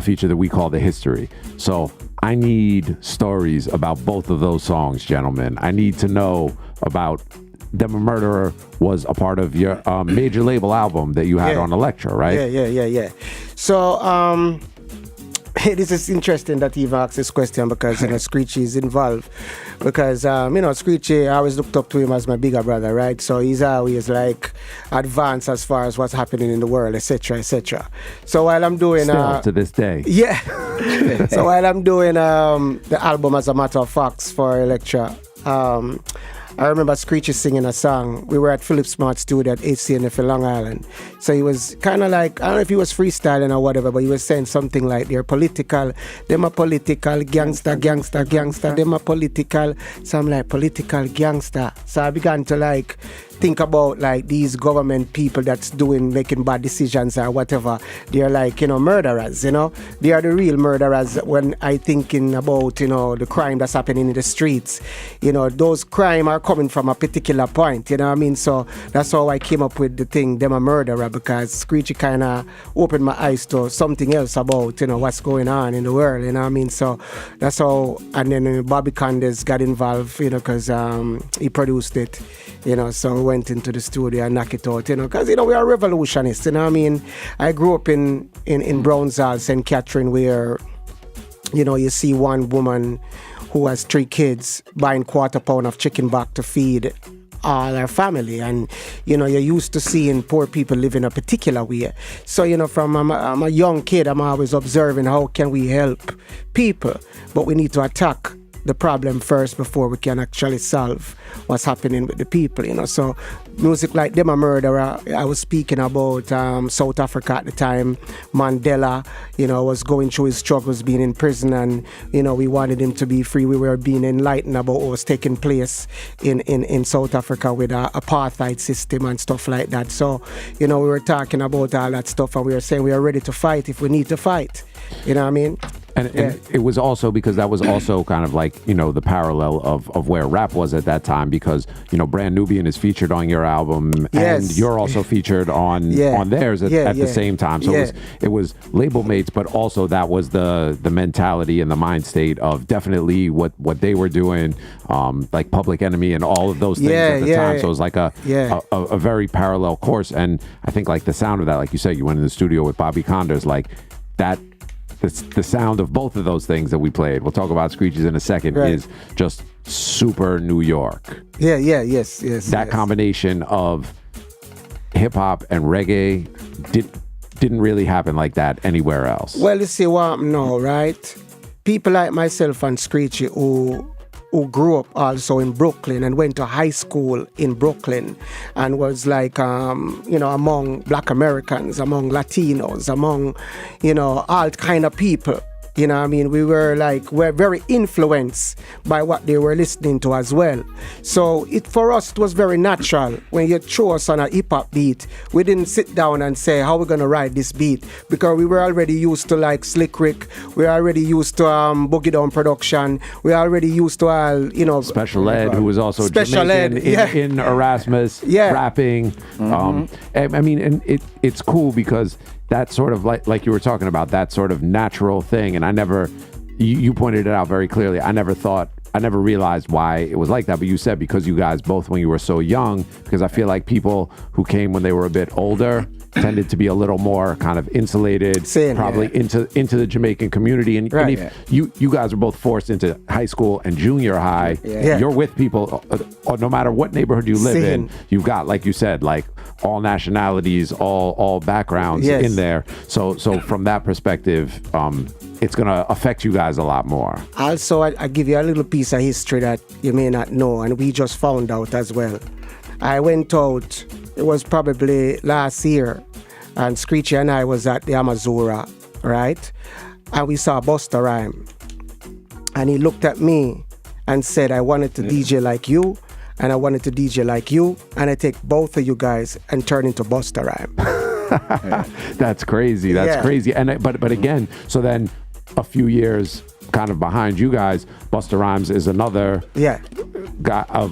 feature that we call The History. So I need stories about both of those songs, gentlemen. I need to know about Dem a Murderer was a part of your major label album that you had on Elektra, right? Yeah. So, this is interesting that you've asked this question because, Screechy is involved. Because, Screechy, I always looked up to him as my bigger brother, right? So he's always like advanced as far as what's happening in the world, etc., etc. So while I'm doing... Still to this day. Yeah. So while I'm doing the album, as a matter of fact, for Elektra, I remember Screechy singing a song. We were at Philip Smart Studio at HCNF in Long Island. So he was kind of like, I don't know if he was freestyling or whatever, but he was saying something like, them a political, gangster, them a political, so I'm like, political gangster. So I began to like think about like these government people that's making bad decisions or whatever. They're like, murderers, They are the real murderers when I thinking about, the crime that's happening in the streets. Those crime are coming from a particular point, you know what I mean? So that's how I came up with the thing, Dem a Murderer, because Screechy kind of opened my eyes to something else about, what's going on in the world, you know what I mean? So that's how, and then Bobby Condes got involved, because he produced it, so we went into the studio and knocked it out, because, we are revolutionists, you know what I mean? I grew up in Brownsall, St. Catherine, where, you see one woman who has 3 kids buying £1/4 pound of chicken back to feed all our family, and you're used to seeing poor people live in a particular way. So from I'm a young kid, I'm always observing how can we help people, but we need to attack the problem first before we can actually solve what's happening with the people, you know. So music like Them a Murderer, I was speaking about South Africa at the time. Mandela, you know, was going through his struggles being in prison, and, you know, we wanted him to be free. We were being enlightened about what was taking place in South Africa with the apartheid system and stuff like that. So, you know, we were talking about all that stuff, and we were saying we are ready to fight if we need to fight. You know what I mean? And it was also because that was also kind of like, you know, the parallel of where rap was at that time, because, you know, Brand Nubian is featured on your album, and you're also featured on theirs at the same time. So it was label mates, but also that was the mentality and the mind state of definitely what they were doing, like Public Enemy and all of those things at the time. So it was like a very parallel course. And I think like the sound of that, like you said, you went in the studio with Bobby Condors, like that. The sound of both of those things that we played, we'll talk about Screechies in a second, is just super New York. Yes. That combination of hip hop and reggae didn't really happen like that anywhere else. Well, you see what no, right? People like myself and Screechy who grew up also in Brooklyn and went to high school in Brooklyn and was like, you know, among Black Americans, among Latinos, among, you know, all kind of people. You know what I mean? We're very influenced by what they were listening to as well. So for us, it was very natural. When you throw us on a hip-hop beat, we didn't sit down and say, how we're going to ride this beat? Because we were already used to like Slick Rick. We were already used to Boogie Down Production. We were already used to, you know... Special Ed, who was also Jamaican in Erasmus, rapping. I mean, and it's cool because... that sort of like you were talking about, that sort of natural thing. And I never, you pointed it out very clearly. I never realized why it was like that. But you said because you guys both, when you were so young, because I feel like people who came when they were a bit older tended to be a little more kind of insulated, into the Jamaican community. And if you guys were both forced into high school and junior high, you're with people, no matter what neighborhood you live in, you've got, like you said, like all nationalities, all backgrounds in there. So from that perspective, it's going to affect you guys a lot more. Also, I give you a little piece of history that you may not know, and we just found out as well. I went out, it was probably last year, and Screechy and I was at the Amazura, right? And we saw Busta Rhyme. And he looked at me and said, I wanted to DJ like you, and I wanted to DJ like you, and I take both of you guys and turn into Busta Rhyme. That's crazy. That's crazy. And but again, so then a few years kind of behind you guys, Busta Rhymes is another guy,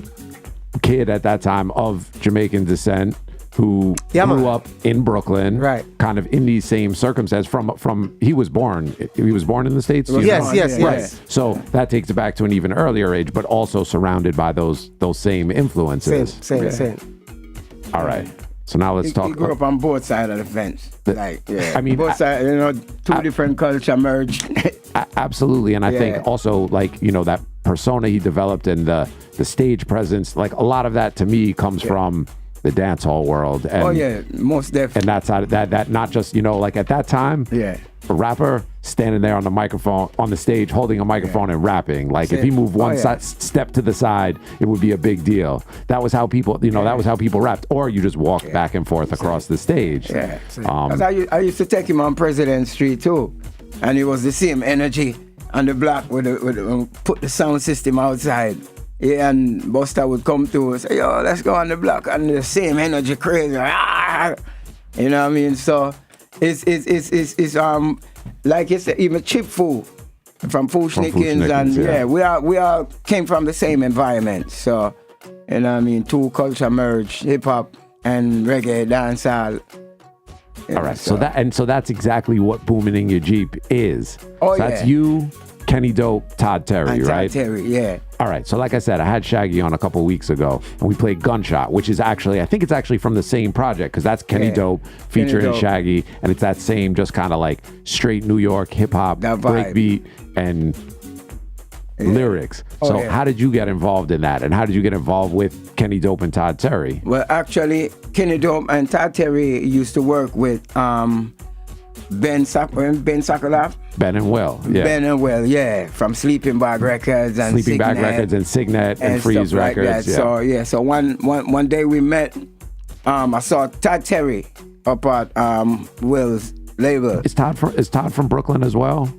kid at that time of Jamaican descent who grew up in Brooklyn, kind of in these same circumstances. From he was born in the States. Yes. So that takes it back to an even earlier age, but also surrounded by those same influences. Same. All right. So now let's talk. He grew up on both sides of the fence. I mean, both sides, you know, two different culture merged. Absolutely, and I think also, like, you know, that persona he developed and the stage presence, like a lot of that to me comes from the dance hall world. And, most definitely. And that's how that not just, you know, like at that time, a rapper standing there on the microphone, on the stage, holding a microphone and rapping. Like if he moved one step to the side, it would be a big deal. That was how people, you know, that was how people rapped. Or you just walked back and forth across the stage. I used to take him on President Street too, and it was the same energy on the block with put the sound system outside. Yeah, and Busta would come through and say, yo, let's go on the block, and the same energy, crazy. You know what I mean? So it's like you said, even Chip Fu from Fushnikins, and we all came from the same environment. So, you know what I mean? Two culture merged, hip hop and reggae, dancehall. All right, so that's exactly what Booming in Your Jeep is. So that's you, Kenny Dope, Todd Terry, and right? Todd Terry, yeah. All right, so like I said, I had Shaggy on a couple weeks ago, and we played Gunshot, which is actually, I think it's actually from the same project, because that's Kenny Dope featuring Shaggy, and it's that same just kind of like straight New York hip-hop, breakbeat, and lyrics. So how did you get involved in that, and how did you get involved with Kenny Dope and Todd Terry? Well, actually, Kenny Dope and Todd Terry used to work with Ben Sokoloff. Ben and Will, yeah. Ben and Will, yeah, from Sleeping Bag Records and Sleeping Bag Records and Signet and Freeze stuff Records. Like that. So one day we met. I saw Todd Terry up at Will's label. Is Todd from Brooklyn as well?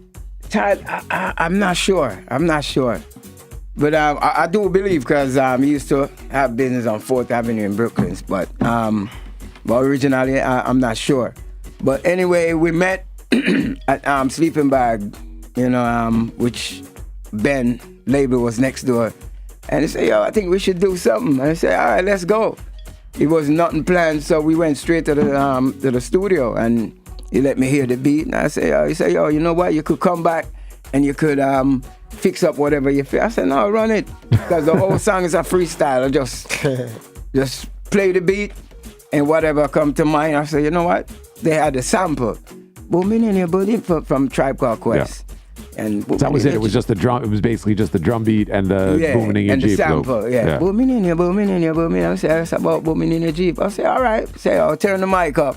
Todd, I'm not sure. But I do believe because he used to have business on 4th Avenue in Brooklyn. But originally, I'm not sure. But anyway, we met at Sleeping Bag, which Ben label was next door. And he said, yo, I think we should do something. And I said, all right, let's go. It was nothing planned, so we went straight to the studio, and he let me hear the beat. And I said, he said, yo, you know what? You could come back and you could fix up whatever you feel. I said, no, run it, because the whole song is a freestyle. I just play the beat and whatever come to mind. I said, you know what? They had a sample, booming in your body from Tribe Called Quest. Yeah. And that was it. It was just the drum. It was basically just the drum beat and the booming in your and Jeep. The sample, yeah. Booming in your, booming in your, booming. I said, it's about booming in your Jeep. I said, all right. Say, I'll turn the mic up.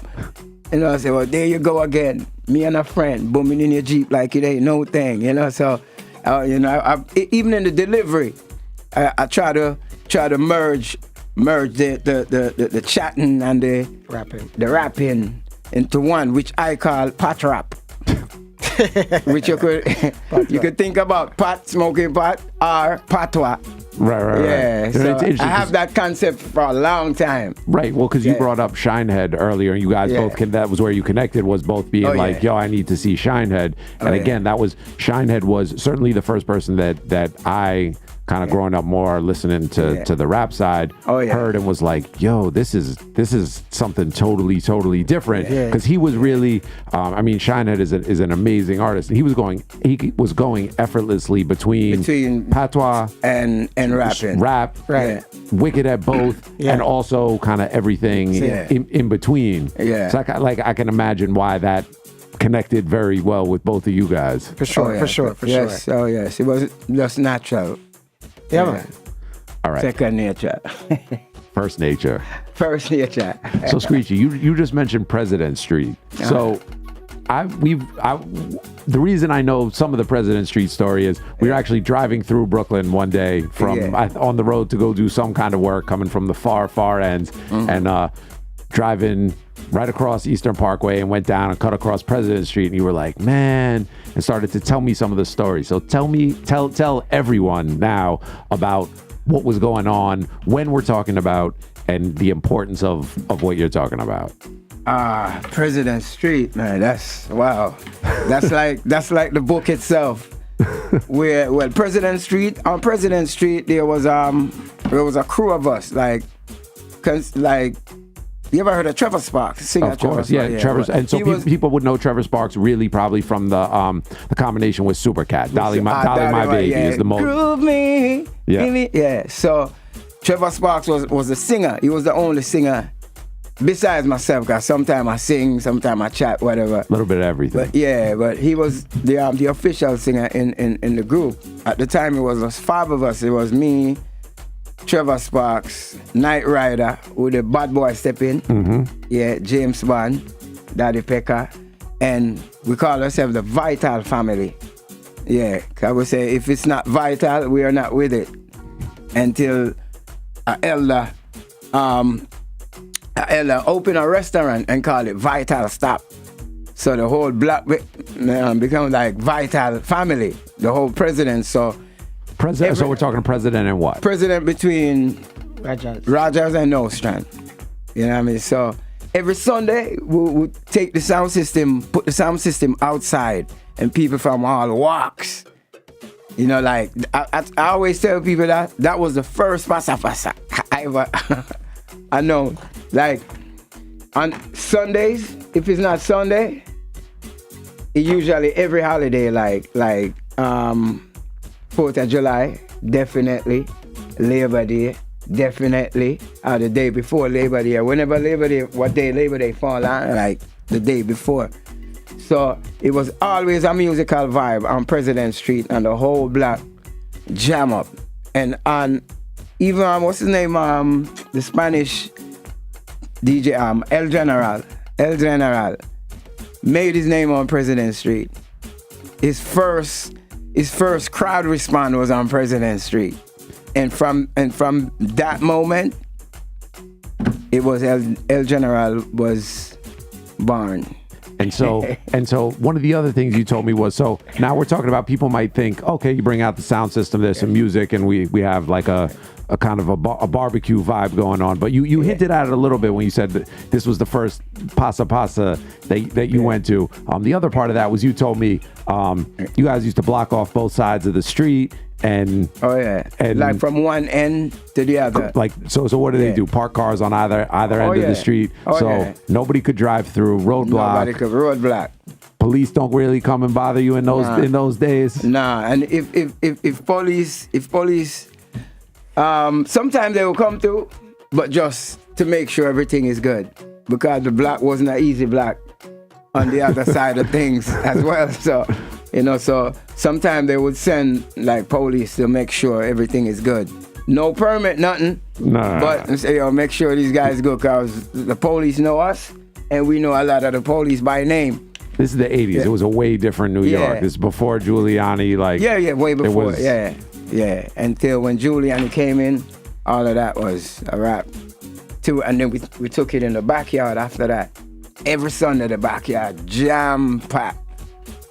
I said, well, there you go again. Me and a friend booming in your Jeep like it ain't no thing. So, even in the delivery, I try to merge the chatting and the rapping into one, which I call pot rap. Which you could think about pot, smoking pot, or patois. Right. Yeah, so I have that concept for a long time. Right, well, because you brought up Shinehead earlier, and you guys both, that was where you connected, was both being yo, I need to see Shinehead. And again, that was, Shinehead was certainly the first person that I, kind of growing up more, listening to the rap side, heard and was like, yo, this is something totally different. Because he was really, Shinehead is an amazing artist. He was going effortlessly between patois and rapping. Rap, wicked at both, and also kind of everything in between. Yeah. So I can imagine why that connected very well with both of you guys. For sure. Yes. Oh yes, it was just natural. Yeah, man. All right. Second nature. First nature. First nature. So Screechy, you just mentioned President Street. So the reason I know some of the President Street story is we were actually driving through Brooklyn one day on the road to go do some kind of work, coming from the far ends, and driving right across Eastern Parkway and went down and cut across President Street, and you were like, man, and started to tell me some of the stories. So tell everyone now about what was going on, when we're talking about, and the importance of what you're talking about. President Street, man, that's wow. That's like the book itself. On President Street, there was a crew of us, you ever heard of Trevor Sparks? Singer of course, Trevor. And so people would know Trevor Sparks really probably from the combination with Supercat. Dolly My Baby is the most. Groove me. Yeah. So Trevor Sparks was a singer. He was the only singer besides myself, because sometimes I sing, sometimes I chat, whatever. A little bit of everything. But he was the official singer in the group. At the time, it was 5 of us. It was me, Trevor Sparks, Knight Rider, with the bad boy step in. James Bond, Daddy Pecker, and we call ourselves the Vital Family. Yeah, I would say if it's not vital, we are not with it. Until an elder open a restaurant and call it Vital Stop. So the whole block becomes like Vital Family, the whole president. So we're talking president and what? President between Rogers and Nostrand. You know what I mean? So every Sunday we'll take the sound system, put the sound system outside, and people from all walks. You know, like I always tell people that was the first pasa I ever I know. Like on Sundays, if it's not Sunday, it usually every holiday, like 4th of July, definitely. Labor Day, definitely. Or the day before Labor Day. Whenever Labor Day, what day Labor Day fall on, like the day before. So it was always a musical vibe on President Street, and the whole block jam up. And on even what's his name? The Spanish DJ El General. made his name on President Street. His first crowd response was on President Street. And from that moment, it was El General was born. And so one of the other things you told me was, so now we're talking about, people might think, okay, you bring out the sound system, there's some music, and we have like a kind of a barbecue vibe going on. But you hinted at it a little bit when you said that this was the first Pasa that you went to. The other part of that was, you told me you guys used to block off both sides of the street. And like from one end to the other. Like so what do they do? Park cars on either end of the street, nobody could drive through. Roadblock. Police don't really come and bother you in those days. Nah, and if police, sometimes they will come through, but just to make sure everything is good, because the block wasn't an easy block on the other side of things as well. So. So sometimes they would send like police to make sure everything is good. No permit, nothing. Nah. But say, make sure these guys good, because the police know us, and we know a lot of the police by name. This is the 80s. Yeah. It was a way different New York. This is before Giuliani. Way before. Until when Giuliani came in, all of that was a wrap. And then we took it in the backyard after that. Every Sunday, the backyard jam-packed.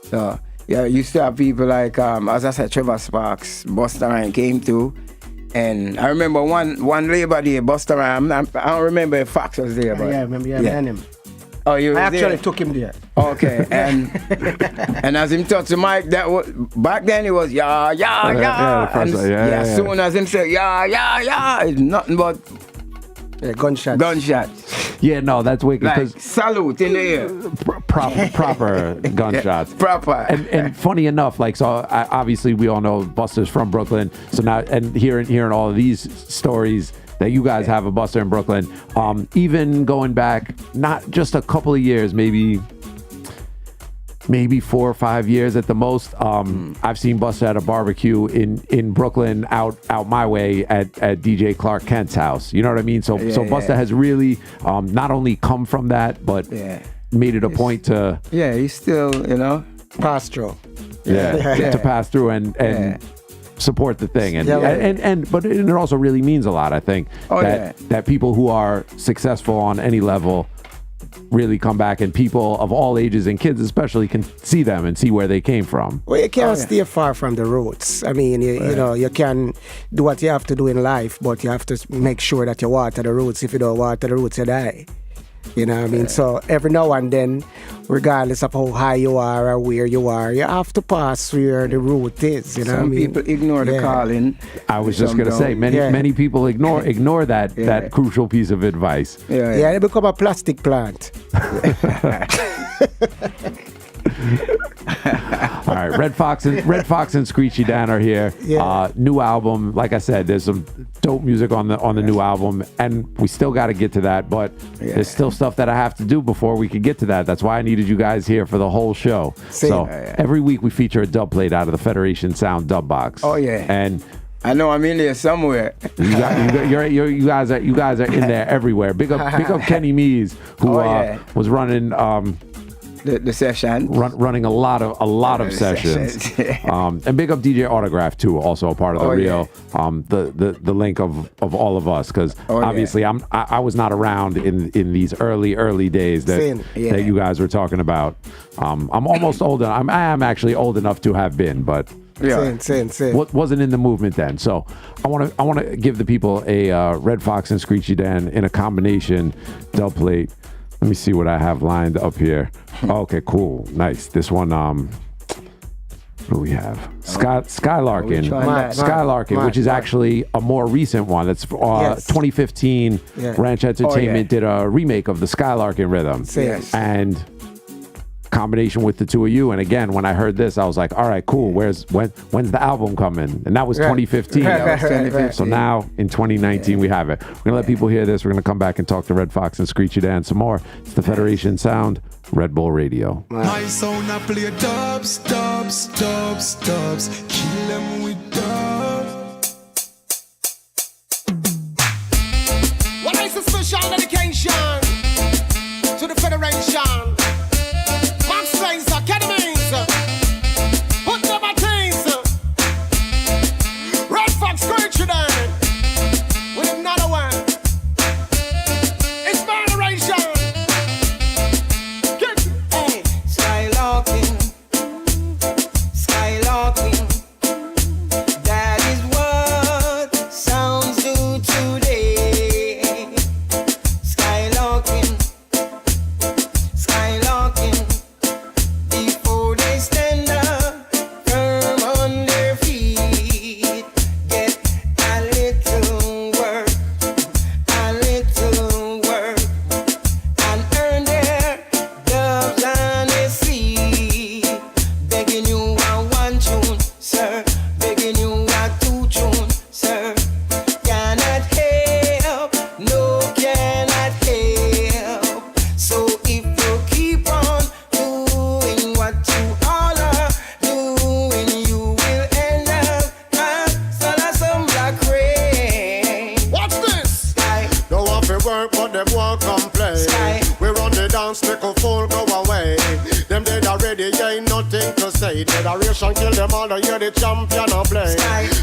So... yeah, you used to have people like, as I said, Trevor Sparks, Busta Rhymes came through. And I remember one Labor Day, Busta Rhymes, I don't remember if Fox was there. But I remember, met him. Oh, you were I actually there? took him there. Okay, and as him touched the mic, back then it was, yeah. As soon as him said, yeah, it's nothing but gunshots. Yeah, no, that's wicked. Like, salute in the air. Proper gunshots. Proper. And funny enough, like, so obviously we all know Busta's from Brooklyn. So now, and hearing all of these stories that you guys have of Busta in Brooklyn, even going back, not just a couple of years, maybe 4 or 5 years at the most. I've seen Busta at a barbecue in Brooklyn out my way at DJ Clark Kent's house. You know what I mean? So Busta has really not only come from that, but made it a point to... Yeah, he's still, pass through. To pass through and support the thing. But it also really means a lot, I think, that people who are successful on any level really come back, and people of all ages and kids especially can see them and see where they came from. Well, you can't stay far from the roots. I mean, you can do what you have to do in life, but you have to make sure that you water the roots. If you don't water the roots, you die. You know what I mean? So every now and then, regardless of how high you are or where you are, you have to pass where the root is. You know Some what I mean? people ignore the calling. I was just going to say, many people ignore that crucial piece of advice. Yeah, they become a plastic plant. All right, Red Fox and Screechy Dan are here. New album, like I said, there's some dope music on the new album, and we still got to get to that, but there's still stuff that I have to do before we can get to that. That's why I needed you guys here for the whole show. Every week we feature a dub plate out of the Federation Sound dub box. And I know I'm in there somewhere. You guys are in there everywhere. Big up Kenny Mees, who was running the session, running a lot of sessions. And big up DJ Autograph too, also a part of the Rio. The link of all of us, because obviously I was not around in these early days that you guys were talking about. I'm almost old enough. I am actually old enough to have been, but same. Wasn't in the movement then. So I want to give the people a Red Fox and Screechy Dan in a combination dub plate. Let me see what I have lined up here. Okay, cool, nice. This one, what do we have? Skylarkin, which is actually a more recent one. That's 2015. Ranch Entertainment did a remake of the Skylarkin rhythm, and combination with the two of you. And again, when I heard this, I was like, all right, cool. When's the album coming? And that was 2015. So now in 2019 we have it. We're gonna let people hear this. We're gonna come back and talk to Red Fox and Screechy Dan some more. It's the Federation Sound, Red Bull Radio. My sound I play dubs, kill them with dubs. What is a special dedication to the Federation? don't go away. Them dead already, ain't nothing to say. Generation kill them all, you're the champion of play.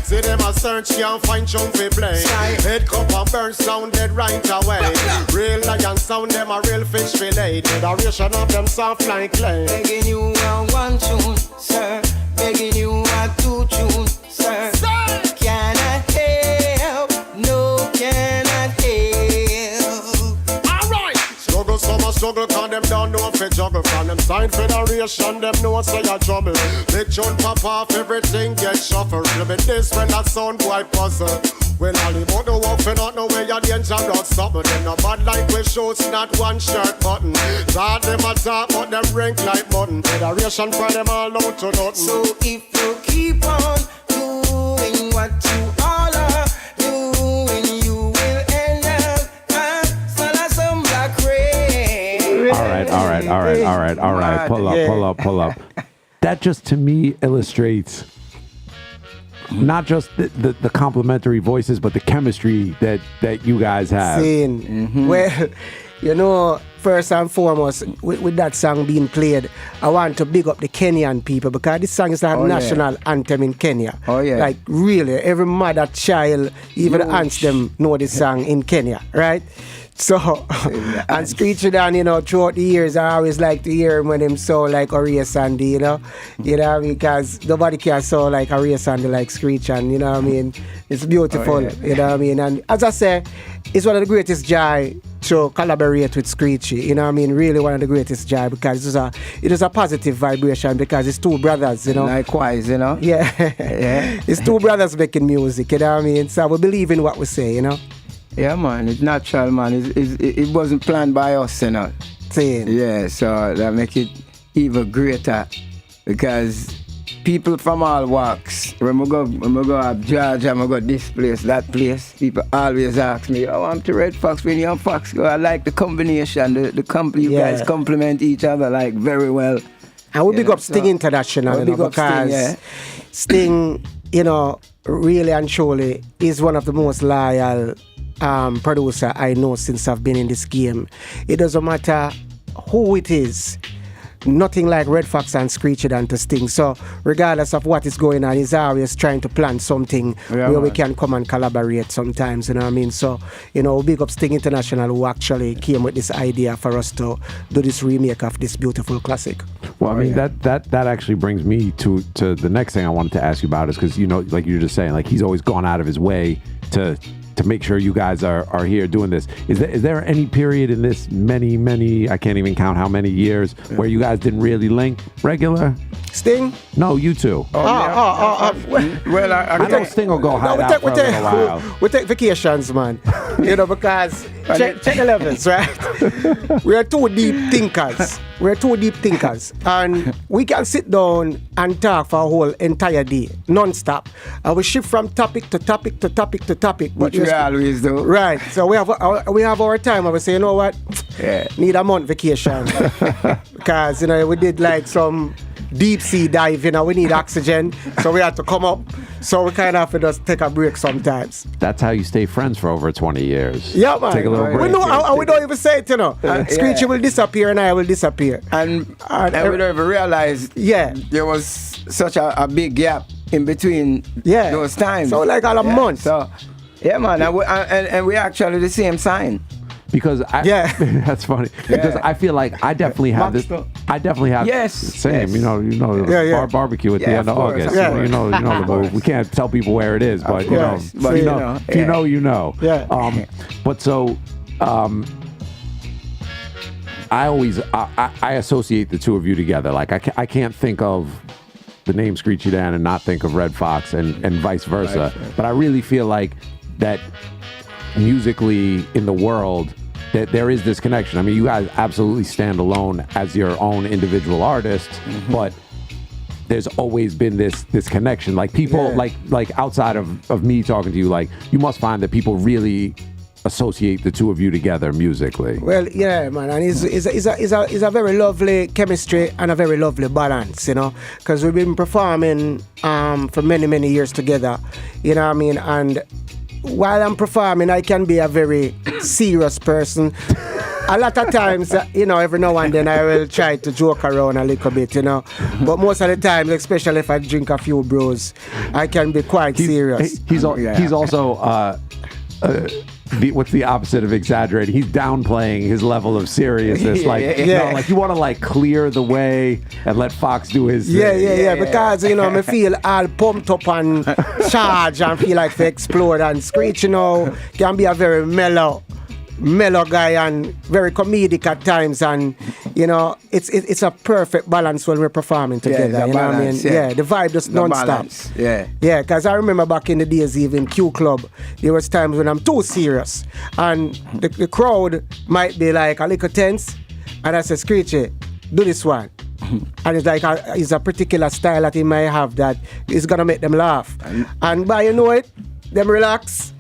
See them a search, can't find chunk to play. Head cup and burn sound dead right away. Real lion sound, them a real fish fillet. Generation of them soft like clay. Begging you a one tune, sir. Begging you a two tune, sir. Cannot help, no cannot help. Alright. Struggle, summer struggle, cause them don't know if it juggle. From them sign federation, them know say you're trouble. Big tune pop off, everything get shuffled. With this when that sound boy puzzle. When all the about the walk for not know where your danger got something. Them no bad like we shoots, not one shirt button. Thought them a talk, but them rank like button. Federation for them all out to nothing. So if you keep on doing what you all are doing, you will end up as some black rain. All right. Pull up. That just to me illustrates not just the complimentary voices, but the chemistry that you guys have. Well, you know, first and foremost, with that song being played, I want to big up the Kenyan people because this song is our national anthem in Kenya. Like really, every mother, child, even the aunts them know this song in Kenya, right? So, and Screechy Dan, you know, throughout the years, I always like to hear him when him so like Aria Sandy, you know, because nobody can so like Aria Sandy like Screech, and you know what I mean, it's beautiful, you know what I mean, and as I say, it's one of the greatest joy to collaborate with Screechy, you know what I mean, really one of the greatest joy because it is a positive vibration because it's two brothers, you know. Likewise, you know. Yeah. It's two brothers making music, you know what I mean, so we believe in what we say, you know. Yeah, man, it's natural, man. It wasn't planned by us, you know. Same. Yeah, so that make it even greater because people from all walks, when we go up Georgia, I go this place, that place, people always ask me, oh, I'm to Red Fox, when you're on Fox, I like the combination, the company, you guys complement each other like very well. And we big up Sting International, you know, because Sting, you know, really and truly is one of the most loyal producer I know since I've been in this game. It doesn't matter who it is. Nothing like Red Fox and Screechy than to Sting. So regardless of what is going on, he's always trying to plan something where we can come and collaborate sometimes, you know what I mean? So, you know, big up Sting International who actually came with this idea for us to do this remake of this beautiful classic. Well, I mean, that actually brings me to the next thing I wanted to ask you about is because, you know, like you were just saying, like he's always gone out of his way to make sure you guys are here doing this. Is there any period in this many, I can't even count how many years, where you guys didn't really link regular? Sting? No, you two. Well, I know Sting will go hide out for a little while. We take vacations, man. You know, because check the levels, right? We are two deep thinkers. And we can sit down and talk for a whole entire day, non-stop. And we shift from topic to topic to topic to topic. Which we always do. Right. So we have our time and we say, you know what? Need a month vacation. Because, you know, we did like some deep sea dive, you know, we need oxygen, so we had to come up. So we kind of have to just take a break sometimes. That's how you stay friends for over 20 years. Yeah, man. Take a little break. We know, and we don't even say it, you know. Screechy will disappear and I will disappear. And we don't even realize there was such a big gap in between those times. So like all a month. So, yeah, man, and we actually the same sign. Because that's funny. Because I feel like I definitely have this. I definitely have same. You know, barbecue at the end of August. You know the move. We can't tell people where it is, but if you know. Yeah. But so, I associate the two of you together. Like I can't think of the name Screechy Dan and not think of Red Fox and vice versa. But I really feel like that musically in the world, that there is this connection. I mean, you guys absolutely stand alone as your own individual artists, but there's always been this connection. Like people, like outside of me talking to you, like you must find that people really associate the two of you together musically. Well, yeah, man, and it's a very lovely chemistry and a very lovely balance, you know, because we've been performing for many years together, you know what I mean, and while I'm performing, I can be a very serious person. a lot of times, every now and then I will try to joke around a little bit, But most of the time, especially if I drink a few brews, I can be quite serious. He's also what's the opposite of exaggerating? He's downplaying his level of seriousness. Like you want to clear the way and let Fox do his thing. Yeah. Because me feel all pumped up and charged and feel like to explode. And Screechy, can be a very mellow guy and very comedic at times, and it's a perfect balance when we're performing together. You know what I mean? Yeah, the vibe just non-stop. Yeah, because I remember back in the days, even Q Club, there was times when I'm too serious, and the crowd might be like a little tense, and I say, Screechy, do this one. And it's like it's a particular style that he might have that is gonna make them laugh, and by them relax.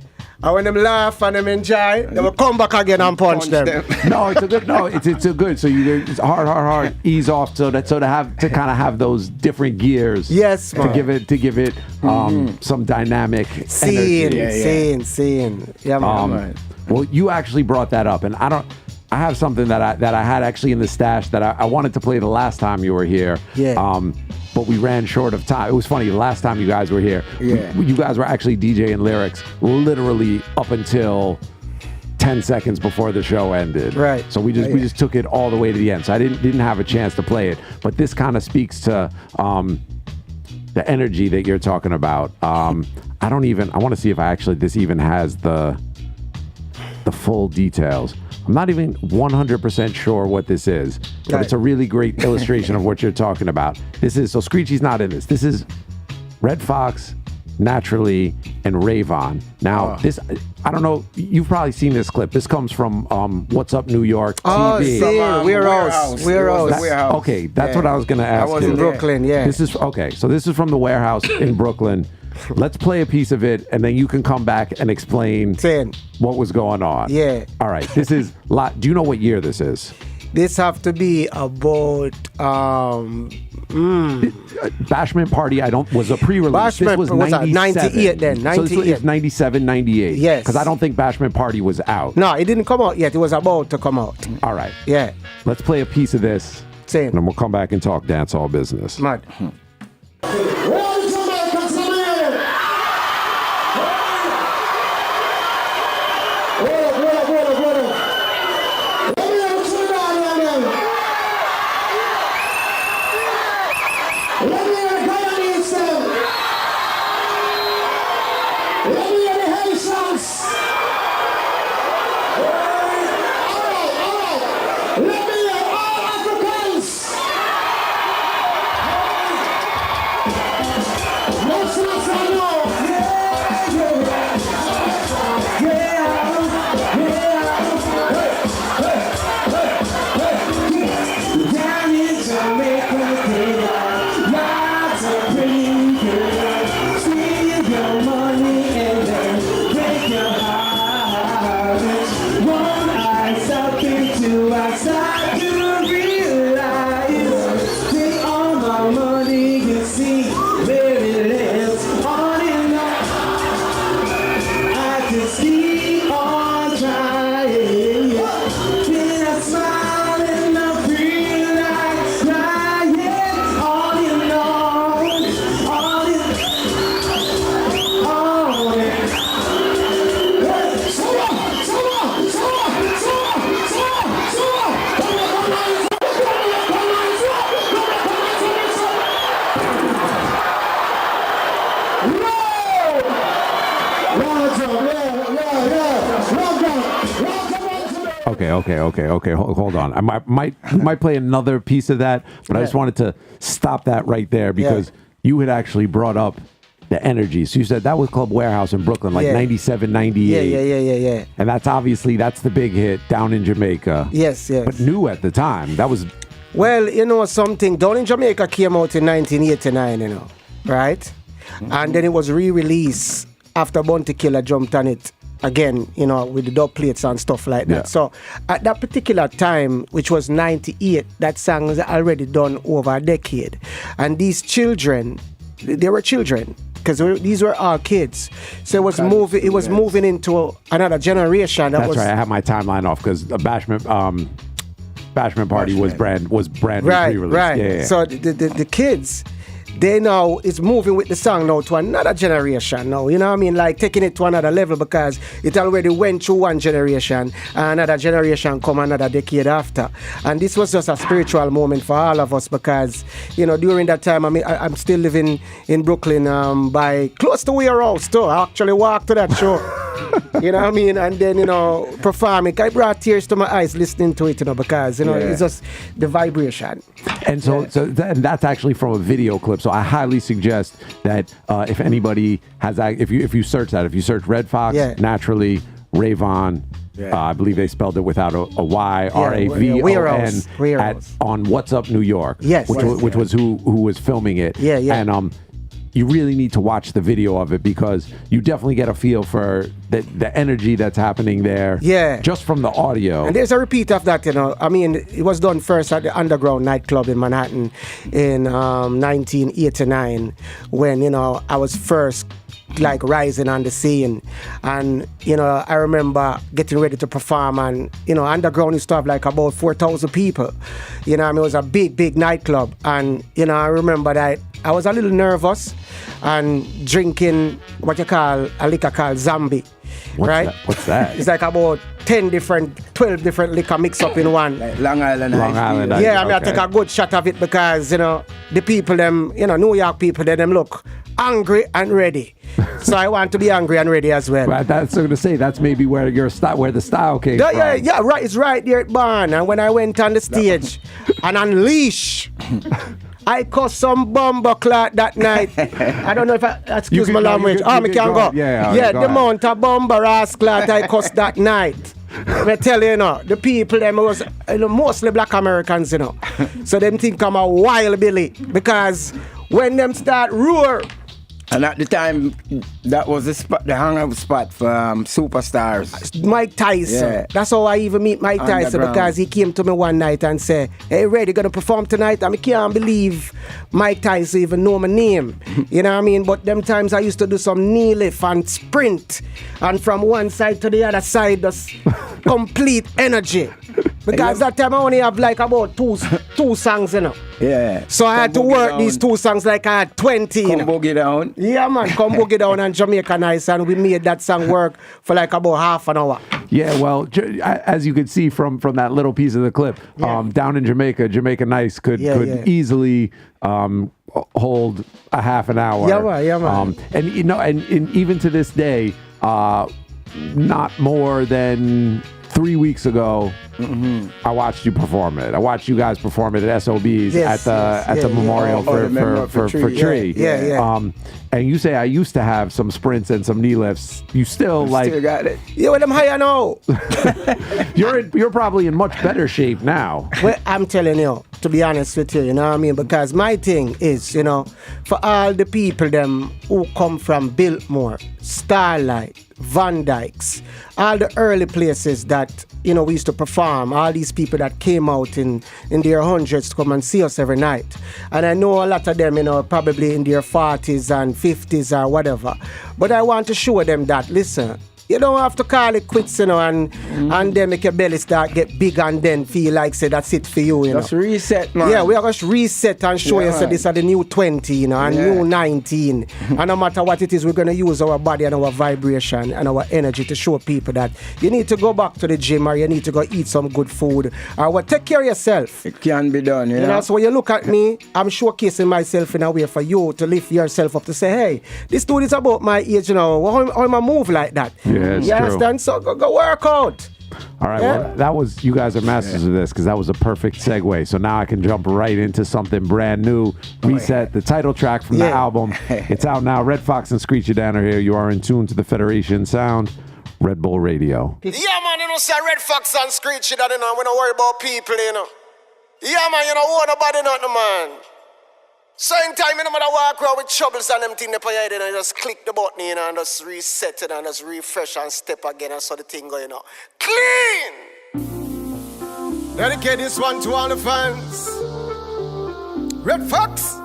And when them laugh and them enjoy, they will come back again and punch them. It's a good. So it's hard, ease off, so to kind of have those different gears. Yes, man. To give it some dynamic scene. Yeah, man. Well, you actually brought that up, and I have something that I had actually in the stash that I wanted to play the last time you were here. Yeah. But we ran short of time. It was funny, the last time you guys were here, you guys were actually DJing lyrics literally up until 10 seconds before the show ended. Right. So we just took it all the way to the end. So I didn't have a chance to play it. But this kind of speaks to the energy that you're talking about. I want to see if this even has the full details. I'm not even 100% sure what this is, but it's a really great illustration of what you're talking about. So Screechy's not in this. This is Red Fox, Naturally, and Rayvon. Now, this, I don't know, you've probably seen this clip. This comes from What's Up New York TV. Oh, Warehouse. Okay, that's what I was going to ask you. I was in Brooklyn, This is from the Warehouse in Brooklyn. Let's play a piece of it, and then you can come back and explain what was going on. Yeah. All right. This is do you know what year this is? This have to be about Bashment Party. Was a pre-release. Bashment this was 98 then. 98. So this was 97, 98. Yes. Because I don't think Bashment Party was out. No, it didn't come out yet. It was about to come out. All right. Yeah. Let's play a piece of this. And then we'll come back and talk dancehall business. Mad. Okay. Hold on. I might play another piece of that, but I just wanted to stop that right there because you had actually brought up the energy. So you said that was Club Warehouse in Brooklyn, like 97, 98. Yeah. And that's the big hit down in Jamaica. Yes. But new at the time. That was... Well, something down in Jamaica came out in 1989, right? And then it was re-released after Bounty Killer jumped on it again, with the dub plates and stuff like that. So at that particular time, which was 98, that song was already done over a decade. And these children, they were children, because these were all kids. So it was moving. It was moving into another generation. That's right. I have my timeline off because the Bashment Party was brand new pre-release. Right. Yeah. So the kids, they now is moving with the song now to another generation now. You know what I mean? Like taking it to another level because it already went through one generation, another generation come another decade after. And this was just a spiritual moment for all of us because, you know, during that time, I mean, I'm still living in Brooklyn by close to warehouse too. I actually walked to that show. You know what I mean? And then, you know, performing. I brought tears to my eyes listening to it, you know, because, you know, it's just the vibration. And so that's actually from a video clip. So I highly suggest that if anybody has, if you search that, if you search Red Fox, naturally, Ravon, I believe they spelled it without a Y, RAVON, on What's Up New York, which was who was filming it. And you really need to watch the video of it because you definitely get a feel for the energy that's happening there. Just from the audio. And there's a repeat of that, you know. I mean, it was done first at the Underground nightclub in Manhattan in 1989 when, you know, I was first like rising on the scene. And, you know, I remember getting ready to perform and, you know, Underground used to have like about 4,000 people. You know, I mean, it was a big nightclub. And, you know, I remember that I was a little nervous and drinking what you call a liquor called Zombie. What's that? It's like about 12 different liquor mixed up in one. Like Long Island. Yeah, I mean, I take a good shot of it because, you know, the people, them, you know, New York people, them look hungry and ready. So I want to be hungry and ready as well. Right, that's going to say that's maybe where the style came from. Yeah, right. It's right there at Barn. And when I went on the stage and unleash, I cussed some bumper clot that night. I don't know if excuse my language. Me can go. Yeah, the amount of bumper ass clot I cussed that night. I tell you, the people them was mostly black Americans, So them think I'm a wild Billy because when them start roar. And at the time, that was the hangout spot for superstars. Mike Tyson. Yeah. That's how I even meet Mike Tyson because he came to me one night and said, "Hey, Red, you gonna perform tonight?" I can't believe Mike Tyson even know my name. You know what I mean? But them times I used to do some knee lift and sprint, and from one side to the other side, just complete energy. Because that time I only have like about two songs, Yeah. So I had to work these 2 songs like I had 20. Come Boogie Down. Yeah, man. Come Boogie Down and Jamaica Nice, and we made that song work for like about half an hour. Yeah, well, as you could see from that little piece of the clip, down in Jamaica Nice could easily hold a half an hour. Yeah, man. And even to this day, not more than 3 weeks ago, I watched you perform it. I watched you guys perform it at SOB's at the memorial for Tree. And you say I used to have some sprints and some knee lifts. You still got it. Yeah, well, I'm higher now. You're probably in much better shape now. Well, I'm telling you, to be honest with you, you know what I mean? Because my thing is, for all the people them who come from Biltmore, Starlight, Van Dykes, all the early places that, we used to perform, all these people that came out in their hundreds to come and see us every night. And I know a lot of them, probably in their 40s and 50s or whatever. But I want to show them that, listen, you don't have to call it quits, and then make your belly start get big and then feel like, say, that's it for you, Just reset, man. Yeah, we are going to reset and show you, say, this are the new 20, and new 19. And no matter what it is, we're going to use our body and our vibration and our energy to show people that you need to go back to the gym or you need to go eat some good food or take care of yourself. It can be done, So when you look at me, I'm showcasing myself in a way for you to lift yourself up to say, hey, this dude is about my age, how am I move like that? Yeah, you understand? So go work out. All right, well, that was, you guys are masters of this because that was a perfect segue. So now I can jump right into something brand new. Reset, the title track from the album. It's out now. Red Fox and Screechy down here. You are in tune to the Federation sound. Red Bull Radio. Yeah, man, say Red Fox and Screechy that, we don't worry about people, Yeah, man, you don't want nobody, nothing, man. Same time, you know, man, I walk around with troubles and them thing, and I just click the button, and just reset it and just refresh and step again, and so the thing going, clean! Dedicate this one to all the fans. Red Fox,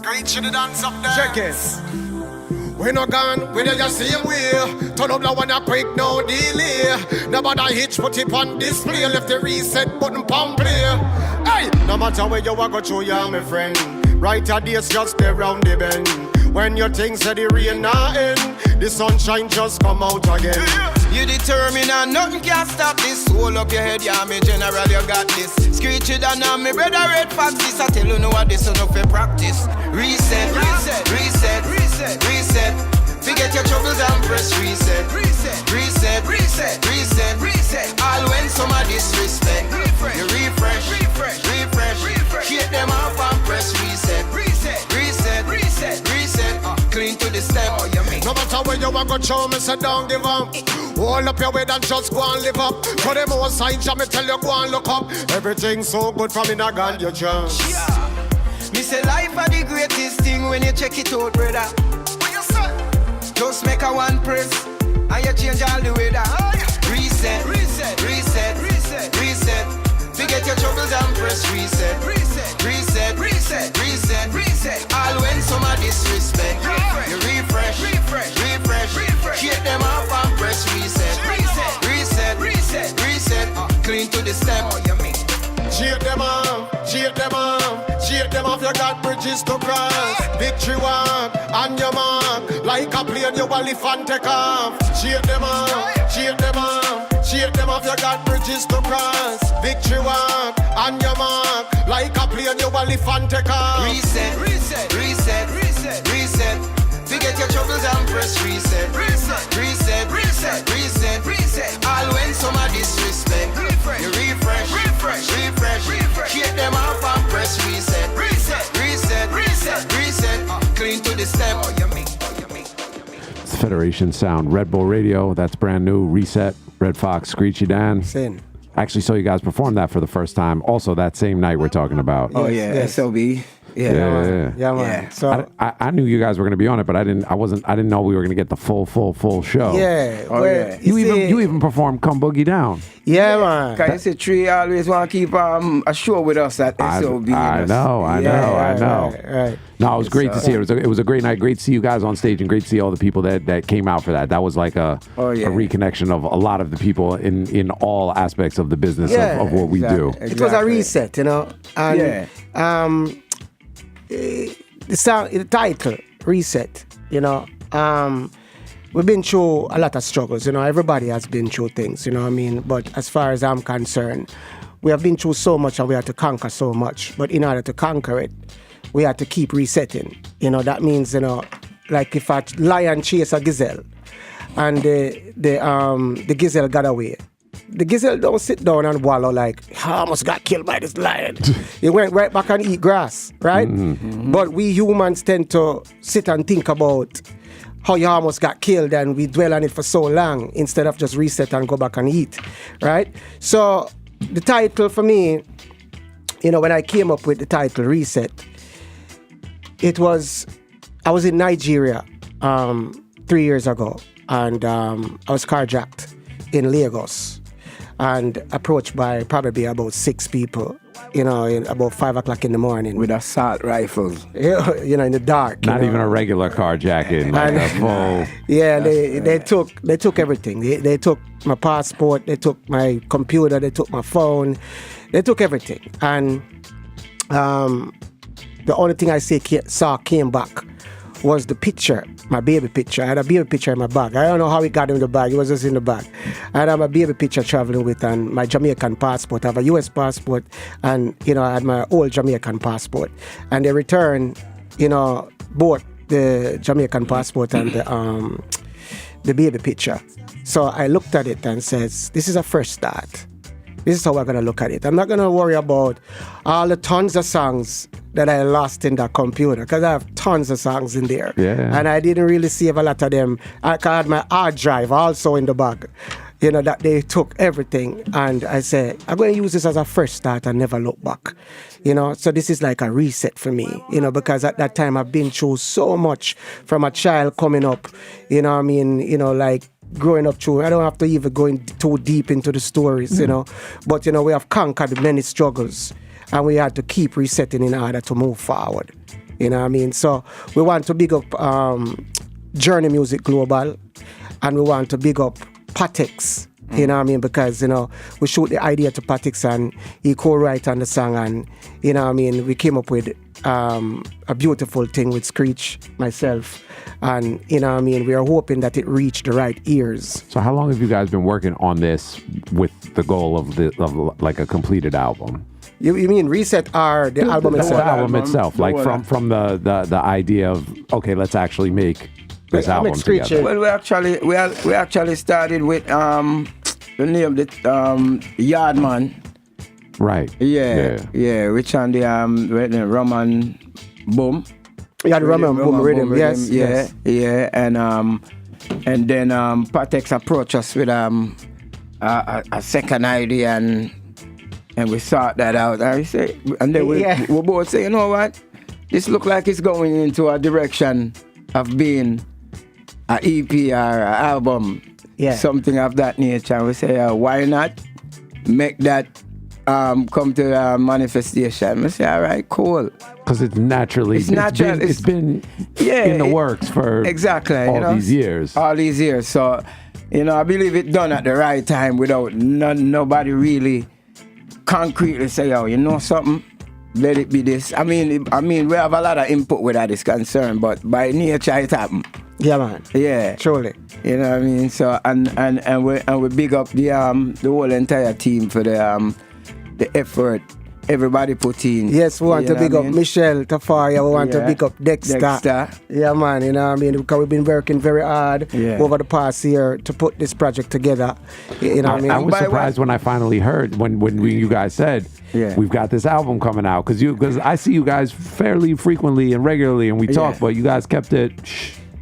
Screechy the dance up there. Check it. We no gone, we there the same way. Turn up the one that quick, no delay. Nobody hitch, put it on display. Left the reset button, pump play. Hey, no matter where you are, go through, you my friend. Right at this, just stay round the bend. When your things say the rain not end, the sunshine just come out again. You determined and nothing can stop this. Hold up your head, yeah, me general, you got this. Screechy than me brother red fox. This I tell you know what this enough for practice. Reset, reset, reset, reset, reset. Forget your troubles and press reset. Reset, reset, reset, reset, reset. All when some of disrespect. You refresh, refresh, refresh, refresh. Shake them off and press reset. Reset, reset, reset, reset. Clean to the step. Oh, you mean? No matter where you are, go show me, say don't give up. Hold up your way and just go and live up. For the most signs, me tell you go and look up. Everything's so good from in a gun, your chance. Yeah. Me say life are the greatest thing when you check it out, brother. What you say? Just make a one press and you change all the weather. Oh, yeah. Reset, reset, reset, reset, reset. Forget your troubles and press reset. Reset, reset, reset, reset, reset. All when some of disrespect. You refresh, refresh, refresh, refresh. Shake them off and press reset. Reset, reset, reset, reset. Clean to the step. Oh, you mean? Shake them off, shake them off. Shake them off, you got bridges to cross. Victory walk on your mark. Like a plane, you will lift and take off. Shake them off, shake them off. Shake them off, you got bridges to cross. Victory walk on your mark. Like a plane, you will lift and take off. Reset, reset, reset, reset, reset. Forget your troubles and press reset. Reset, reset, reset, reset, reset. All when some of disrespect. You refresh, refresh, refresh, refresh. Shake them off and press reset. Reset, reset, reset, reset. Clean to the step. Oh, you mean? It's Federation Sound, Red Bull Radio. That's brand new. Reset, Red Fox, Screechy Dan. Sin. I actually saw you guys perform that for the first time. Also, that same night we're talking about. Oh yeah, Yes. SOB. Yeah. Yeah, man. Yeah. So I knew you guys were going to be on it, but I didn't know we were going to get the full show. yeah, Oh, well, yeah. You even performed "Come Boogie Down." yeah, man. Cause you see, Tree always want to keep a show with us at SOB. I know. Right. No, it was great to see it. It was a great night. Great to see you guys on stage, and great to see all the people that came out for that. That was like a reconnection of a lot of the people in all aspects of the business of what we do. It was a reset, you know. And, the title, Reset, you know. We've been through a lot of struggles, you know. Everybody has been through things, you know what I mean? But as far as I'm concerned, we have been through so much and we had to conquer so much. But in order to conquer it, we had to keep resetting. You know, that means, you know, like if a lion chase a gazelle and the gazelle got away. The gazelle don't sit down and wallow like, I almost got killed by this lion. He went right back and eat grass, right? Mm-hmm. But we humans tend to sit and think about how you almost got killed and we dwell on it for so long instead of just reset and go back and eat, right? So the title for me, you know, when I came up with the title Reset, I was in Nigeria 3 years ago and I was carjacked in Lagos and approached by probably about 6 people, you know, in about 5 o'clock in the morning. With assault rifles. You know, in the dark. Not even a regular carjacking, like a full... Yeah, they took everything. They took my passport, they took my computer, they took my phone, they took everything. And the only thing I saw came back was the picture, my baby picture. I had a baby picture in my bag. I don't know how it got in the bag. It was just in the bag. I had my baby picture traveling with and my Jamaican passport. I have a U.S. passport and, you know, I had my old Jamaican passport. And they returned, you know, both the Jamaican passport and the baby picture. So I looked at it and says, this is a first start. This is how we're going to look at it. I'm not going to worry about all the tons of songs that I lost in that computer because I have tons of songs in there. Yeah. And I didn't really save a lot of them. I had my hard drive also in the bag. You know, that they took everything. And I said, I'm going to use this as a first start and never look back. You know, so this is like a reset for me, you know, because at that time I've been through so much from a child coming up, you know what I mean, you know, like, growing up through, I don't have to even go in too deep into the stories, you know. But, you know, we have conquered many struggles and we had to keep resetting in order to move forward. You know what I mean? So we want to big up Journey Music Global, and we want to big up Patex. You know what I mean? Because, you know, we shoot the idea to Patex and he co-write on the song, and, you know what I mean, we came up with a beautiful thing with Screechy, myself, and, you know what I mean, we are hoping that it reached the right ears. So how long have you guys been working on this with the goal of like a completed album? You mean Reset or the album itself? The album itself, like from the idea of, okay, let's actually make this album together. Well, we actually started with the name of the Yardman. Right. Yeah. Which on the Roman Boom. Yeah, the Roman Boom rhythm. Yes. Yeah. And then Patex approached us with a second idea, and we sort that out. And then we both say, you know what? This look like it's going into a direction of being an EP or an album, something of that nature. And we say, why not make that come to manifestation? We say, all right, cool. Because it's naturally, it's been in the works for all these years. All these years. So, you know, I believe it done at the right time without nobody really concretely say, oh, you know something? Let it be this. I mean, we have a lot of input where that is concerned, but by nature it happened. Yeah, man. Yeah, truly. You know what I mean? So and we big up the whole entire team for the effort everybody put in. Yes, we want to big up Michelle Tafaria. We want to big up Dexter. Yeah, man. You know what I mean? Because we've been working very hard over the past year to put this project together. You know what I mean? I was surprised when I finally heard when you guys said, we've got this album coming out, because I see you guys fairly frequently and regularly, and we talk, but you guys kept it.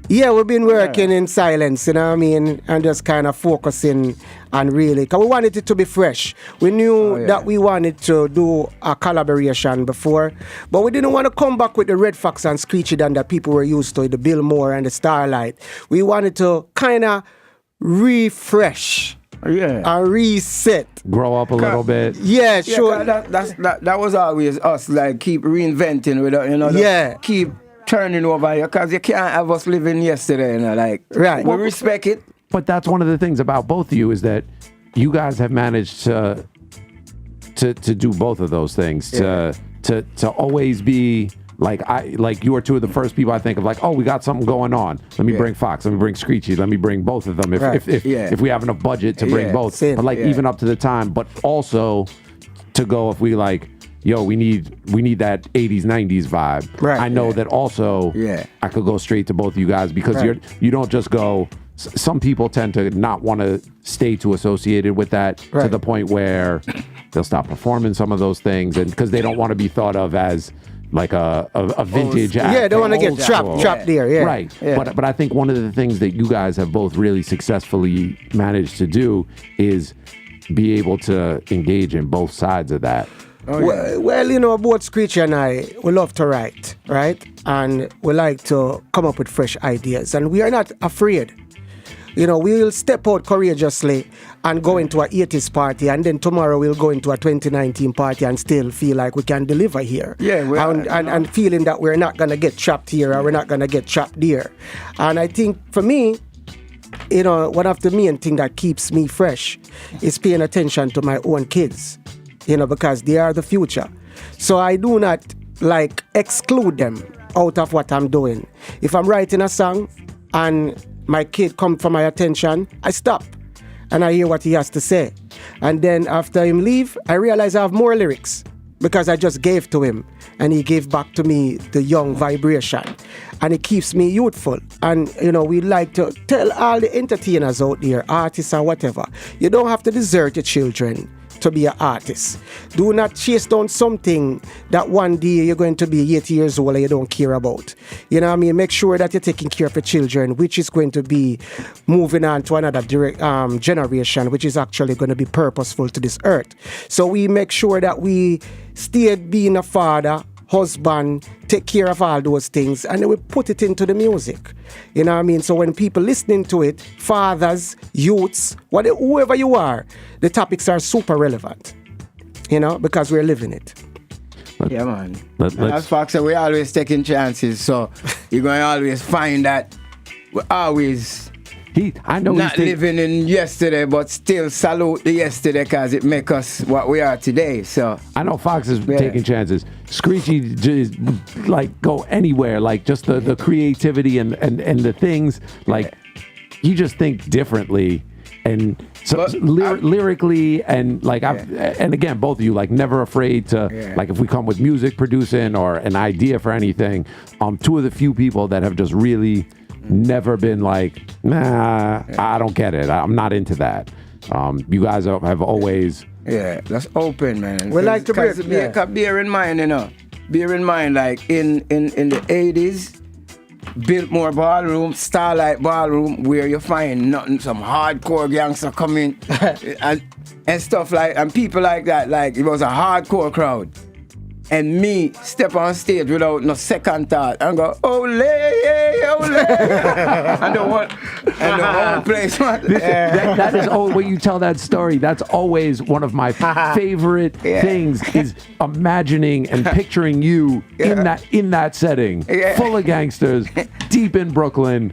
Yeah, we've been working in silence, you know what I mean, and just kind of focusing on really, because we wanted it to be fresh. We knew that we wanted to do a collaboration before, but we didn't want to come back with the Red Fox and Screechy Dan that people were used to, the Bill Moore and the Starlight. We wanted to kind of refresh. And reset. Grow up a little bit. Yeah, sure. That was always us, like keep reinventing without, you know, keep turning over here, because you can't have us living yesterday, you know, like, right. We respect it. But that's one of the things about both of you, is that you guys have managed to do both of those things, to always be like you are two of the first people I think of, like, oh, we got something going on. Let me bring Fox. Let me bring Screechy. Let me bring both of them if we have enough budget to bring both. But even up to the time, but also to go, if we like, yo, we need that 80s, 90s vibe. Right. I know that also I could go straight to both of you guys, because you don't just go. Some people tend to not want to stay too associated with that to the point where they'll stop performing some of those things, and because they don't want to be thought of as like a vintage act. Yeah, they want to get trapped there. Yeah. Right. Yeah. But I think one of the things that you guys have both really successfully managed to do is be able to engage in both sides of that. Well, you know, both Screechy and I, we love to write, right? And we like to come up with fresh ideas. And we are not afraid. You know, we will step out courageously and go into a 80s party, and then tomorrow we'll go into a 2019 party and still feel like we can deliver here. Yeah, and feeling that we're not going to get trapped here or we're not going to get trapped there. And I think for me, you know, one of the main things that keeps me fresh is paying attention to my own kids. You know, because they are the future. So I do not like exclude them out of what I'm doing. If I'm writing a song and my kid comes for my attention, I stop and I hear what he has to say. And then after him leave, I realize I have more lyrics because I just gave to him and he gave back to me the young vibration. And it keeps me youthful. And, you know, we like to tell all the entertainers out there, artists or whatever, you don't have to desert your children to be an artist. Do not chase down something that one day you're going to be 80 years old and you don't care about. You know what I mean? Make sure that you're taking care of your children, which is going to be moving on to another generation, which is actually going to be purposeful to this earth. So we make sure that we stay being a father, husband, take care of all those things, and then we put it into the music. You know what I mean? So when people listening to it, fathers, youths, whoever you are, the topics are super relevant, you know, because we're living it. Yeah, man. Let's As Fox said, we always taking chances, so you're going to always find that we always I know not living in yesterday, but still salute the yesterday because it make us what we are today. So I know Fox is taking chances. Screechy just like go anywhere, like just the creativity and the things like you just think differently. And so lyrically and like and again, both of you like never afraid to like if we come with music producing or an idea for anything, two of the few people that have just really never been like, nah, I don't get it. I'm not into that. You guys have always that's open, man. We like to bear in mind, like in the 80s. Biltmore Ballroom, Starlight Ballroom, where you find nothing, some hardcore gangster coming and stuff like, and people like that, like it was a hardcore crowd. And me step on stage without no second thought and go, ole, ole. and the whole place. That is always, when you tell that story, that's always one of my favorite things is imagining and picturing you in that setting, full of gangsters, deep in Brooklyn,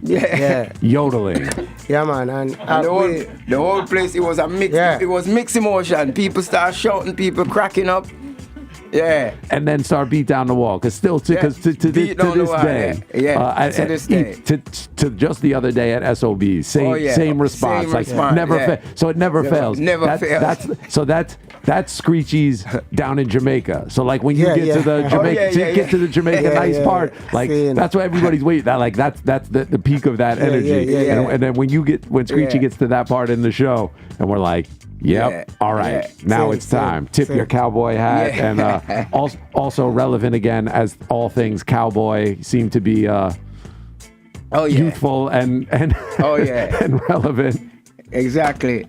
yodeling. Yeah, man. And the whole place, it was a mix. It was mixed emotion. People start shouting, people cracking up. Yeah, and then start beat down the wall because still to this day, to this day, to just the other day at SOB, same response, so it never fails. Never fails. That's Screechy's down in Jamaica. So like when you get to the Jamaica, get to the Jamaica nice part, like that's what everybody's waiting. That's the peak of that energy. And then when Screechy gets to that part in the show, and we're like. Yep. All right. Now it's time. Tip your cowboy hat, and also relevant again as all things cowboy seem to be youthful and and relevant. Exactly.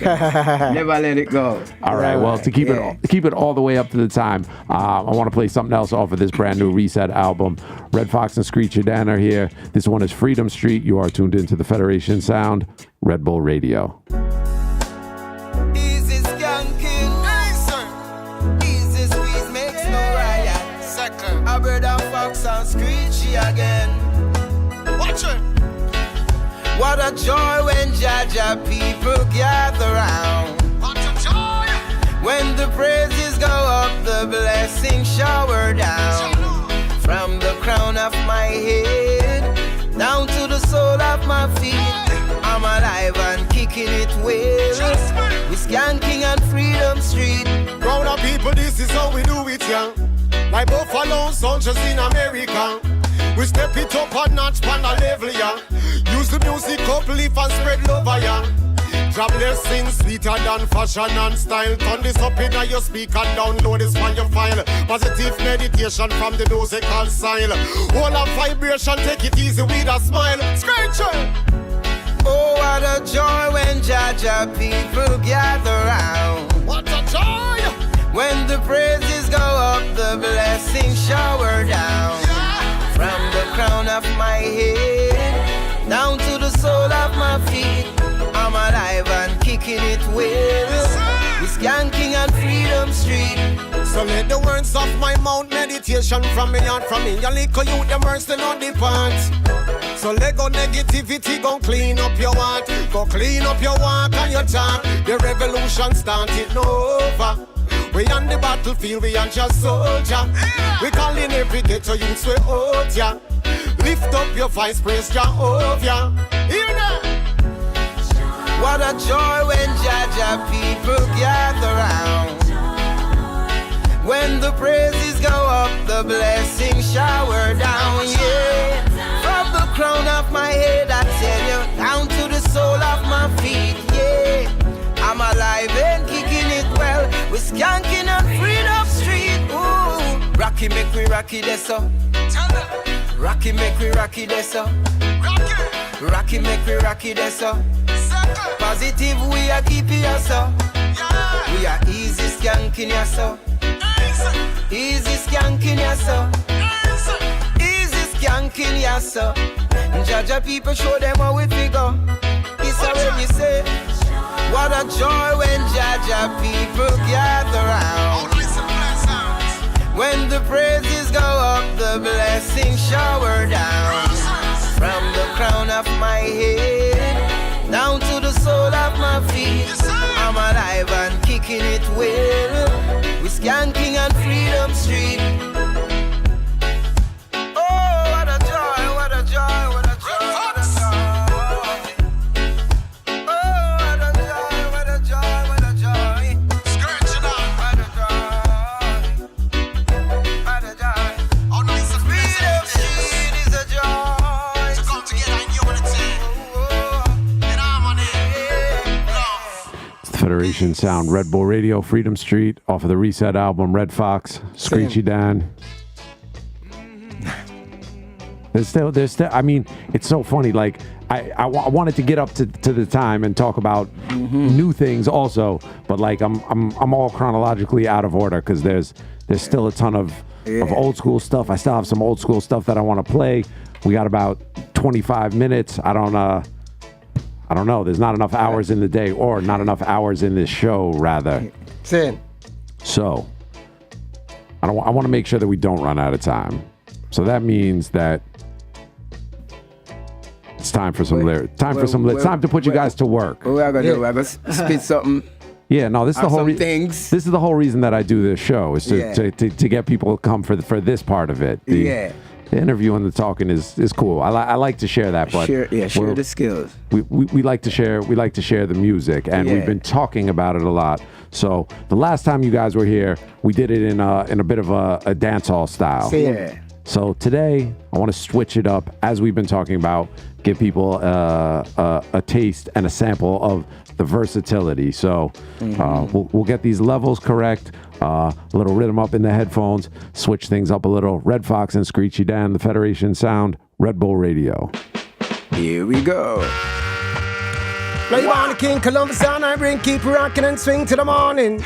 Never let it go. All right. Well, to keep it all the way up to the time, I want to play something else off of this brand new Reset album. Red Fox and Screechy Dan are here. This one is Freedom Street. You are tuned into the Federation Sound, Red Bull Radio. And Screechy again. Watch it. What a joy when Jaja people gather round. What a joy. When the praises go up, the blessings shower down. From the crown of my head down to the sole of my feet, I'm alive and kicking it well. We skanking on Freedom Street. Grown up people, this is how we do it, yeah. Like Buffalo soldiers in America. We step it up a notch on a level, yeah. Use the music up, live and spread love, yeah. Job blessings sweeter than fashion and style. Turn this up in your speaker, download this on your file. Positive meditation from the musical style. All of vibration, take it easy with a smile. Screechy! Oh, what a joy when Jaja people gather round. What a joy! When the praises go up, the blessings shower down. From the crown of my head down to the sole of my feet, I'm alive and kicking it well. We skanking on Freedom Street. So let the words of my mouth meditation from me heart, from me. Your little youth, the mercy not depart. So let go negativity, go clean up your heart. Go clean up your walk and your talk. The revolution started over. We on the battlefield, we are just soldier. We calling every ghetto youths we out, ya. Lift up your voice, praise Jehovah. Hear that? What a joy when Jaja people gather round. When the praises go up, the blessings shower down, yeah. From the crown of my head, I tell you, down to the sole of my feet, yeah. I'm alive and kicking it well. We're skanking on Freedom Street. Ooh, Rocky make we rocky this up. Rocky make we rocky this up. Rocky make we rocky this up. Positive we are keeping us up. We are easy skanking us up. Easy skanking us up. Easy skanking us up. Jaja people show them how we figure. It's how we say. What a joy when Jaja people gather round. When the praises go up, the blessings shower down. From the crown of my head down to the sole of my feet, I'm alive and kicking it well. We skanking on Freedom Street. Oh, what a joy, what a joy, what a joy, what a joy. Oh, what a joy, what a joy, what a joy. Screechy on, what a joy, what a joy. Oh no, it's a Freedom Street is a joy. To come together in unity, in harmony, love. It's the Federation Sound, Red Bull Radio, Freedom Street, off of the Reset album, Red Fox, Screechy Dan. There's still, I mean, it's so funny. Like, I wanted to get up to the time and talk about new things also, but like, I'm all chronologically out of order because there's still a ton of old school stuff. I still have some old school stuff that I want to play. We got about 25 minutes. I don't know. There's not enough hours in the day, or not enough hours in this show, rather. Same. So, I want to make sure that we don't run out of time. So that means that it's time for some lyrics. Time to put you guys to work. What we are gonna do? We're gonna spit something. Yeah, no, this is the whole things. This is the whole reason that I do this show, is to get people to come for this part of it. The interview and the talking is cool. I like to share that, but share the skills. We like to share the music, and we've been talking about it a lot. So the last time you guys were here, we did it in a bit of a dancehall style. Yeah. So today I want to switch it up, as we've been talking about, give people a taste and a sample of the versatility. So we'll get these levels correct. A little rhythm up in the headphones, switch things up a little. Red Fox and Screechy Dan, the Federation Sound, Red Bull Radio. Here we go. Play on the King Columbus and I bring, keep rocking and swing to the morning.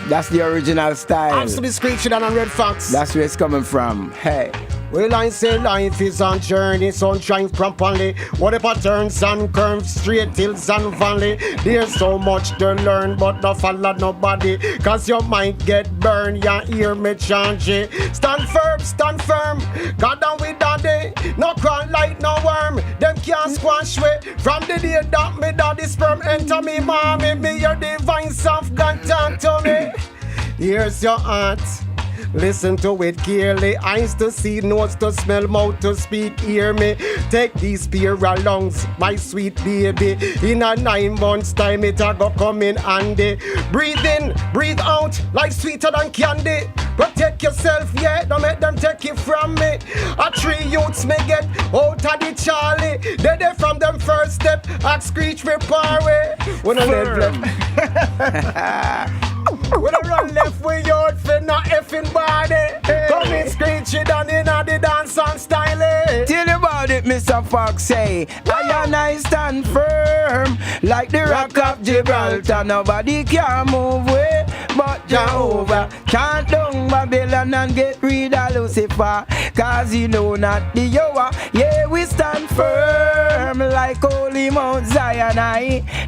That's the original style. Absolutely Screechy Dan and Red Fox. That's where it's coming from. Hey. Well, I say life is on journey, sunshine properly. Whatever turns and curves, straight hills and valley. There's so much to learn, but no follow nobody. Cause you might get burned, you hear me change it. Stand firm, God down with daddy. No crawl like no worm, them can't squash me. From the day that me daddy sperm enter me mommy, me your divine self God talk to me. Here's your heart. Listen to it clearly. Eyes to see, nose to smell, mouth to speak. Hear me. Take these pure lungs, my sweet baby. In a 9 months' time, it a go come in handy. Breathe in, breathe out, like sweeter than candy. Protect yourself, yeah, don't make them take it from me. A 3 youths may get out of the Charlie. They there from them first step, act screech me parry. When I when I run left with your fin, not effing body. Come in Screechy down in the dance on style. Tell about it, Mr. Fox, say. I and I stand firm, like the rock of Gibraltar. Nobody can move away but Jehovah. Chant down Babylon and get rid of Lucifer. Cause you know not the hour. Yeah, we stand firm, like holy Mount Zion.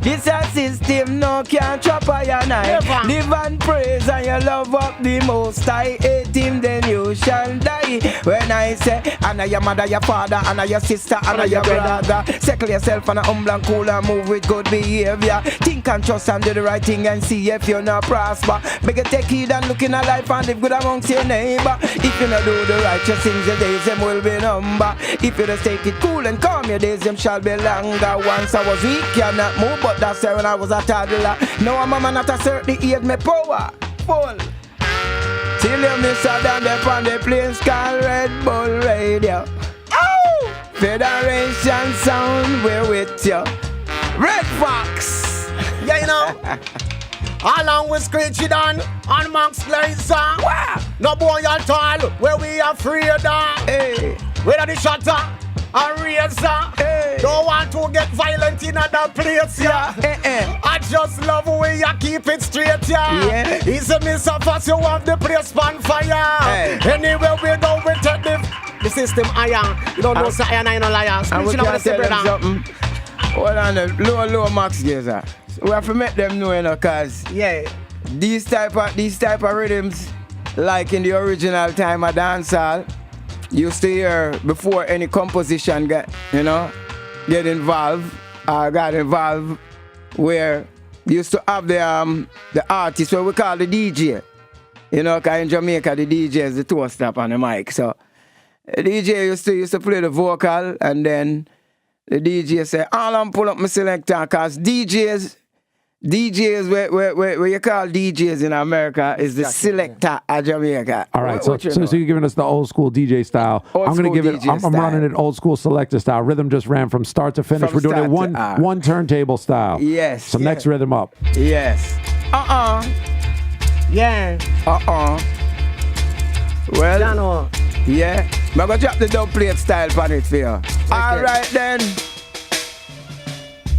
This a system no can trap I and I. Live and praise and you love up the most high. Hate him then you shall die. When I say, and I your mother, your father, and I your sister, and I your brother. Settle yourself and humble and cool and move with good behavior. Think and trust and do the right thing and see if you're not prosper. Beg you take heed and look in a life and live good amongst your neighbor. If you not do the righteous things, your days them will be number. If you just take it cool and calm, your days them shall be longer. Once I was weak, cannot move, but that's when I was a toddler. Now I'm a man at a certain age, me power full. Till you miss a down there on the place called Red Bull Radio. Oh! Federation Sound, we're with you. Red Fox. Yeah, you know. Along with Screechy Dan and Max Glazer. Wow. No boy at all, where we afraid of. Hey. Whether the shutter or razor. Hey. Don't want to get violent in another place, yeah. I just love where you keep it straight, yeah. It's a miss of us, you have the place on fire. Hey. Anywhere we go, we take the system iron. You don't know, say iron, I no liar. Screechy Dan, tell them something. Hold on, low Max Glazer. We have to make them know, you know, cause these type of rhythms, like in the original time of dancehall, used to hear before any composition got involved, where used to have the artist, what we call the DJ. Because in Jamaica the DJ is the toe stop on the mic. So the DJ used to play the vocal, and then the DJ say, "I'll pull up my selector," because DJs where you call DJs in America is the selector at Jamaica. All right, so you're giving us the old school DJ style. I'm going to give it. I'm running it old school selector style. Rhythm just ran from start to finish. We're doing it one turntable style. Yes. So next rhythm up. Yes. Yeah. Well. Jano. Yeah. I'm going to drop the dub plate style on it for you. All right then.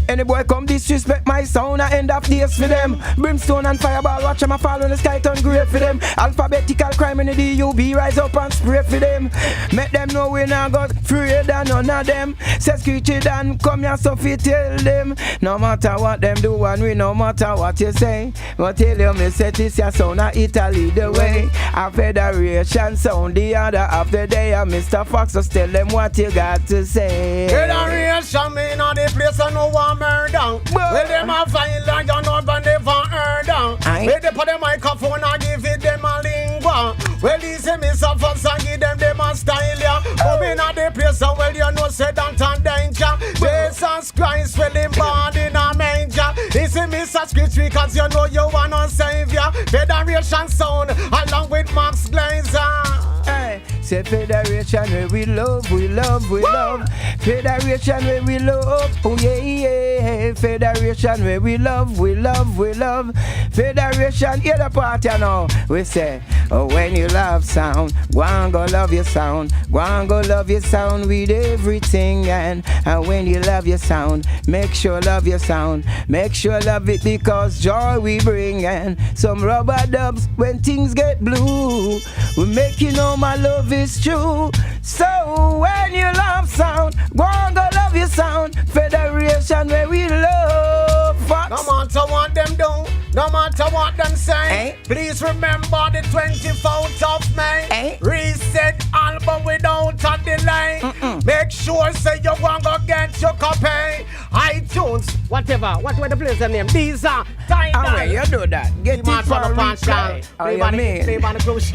Any boy come disrespect my sound, I end up days for them. Brimstone and fireball, watch them a fall when the sky turn grey for them. Alphabetical crime in the DUB, rise up and spray for them. Make them know we not got afraid and none of them. Say Screechy Dan, come here so fi tell them. No matter what them do and we no matter what you say. But tell them me say this your sound a Italy the way. A Federation sound the other half the day. And Mr. Fox, just tell them what you got to say. Federation me not the place I no one murder. Well, them a violent, you know, but never heard of. Well, they put the microphone and give it them a lingua. Well, easy Mr. Fox and give them a style, yeah. But me not the place, so well, you know, say that and danger. Jesus Christ, well, him born in a manger. Easy Mr. Screechy, because you know you want to savior. Federation sound, along with Max Glazer. Hey, say Federation where we love, we love, we love. Federation where we love, oh yeah, yeah. Federation where we love, we love, we love. Federation, hear the part you know. We say, oh when you love sound, go and go love your sound. Go and go love your sound with everything. And when you love your sound, make sure love your sound. Make sure love it because joy we bring. And some rubber dubs when things get blue. We make you know my love is true. So when you love sound, go and go love your sound. Federation where we love Fox. No matter what them do, no matter what them say, please remember the 24th of May. Reset album without a delay. Make sure say you want to get your copy. iTunes, whatever, what were the place name? These are Tidal. How you do that? Get it for a replay. Oh, you mean? Play by the cruise.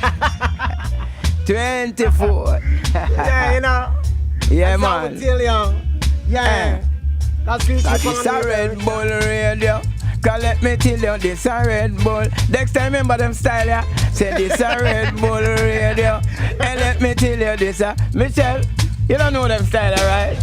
24. Yeah, you know. Yeah, that's man. Tell you. Yeah. That's a Red Bull radio. Cause let me tell you, this a Red Bull. Next time remember them style, yeah. Say this a Red Bull radio. And let me tell you this, Michelle, you don't know them style, right?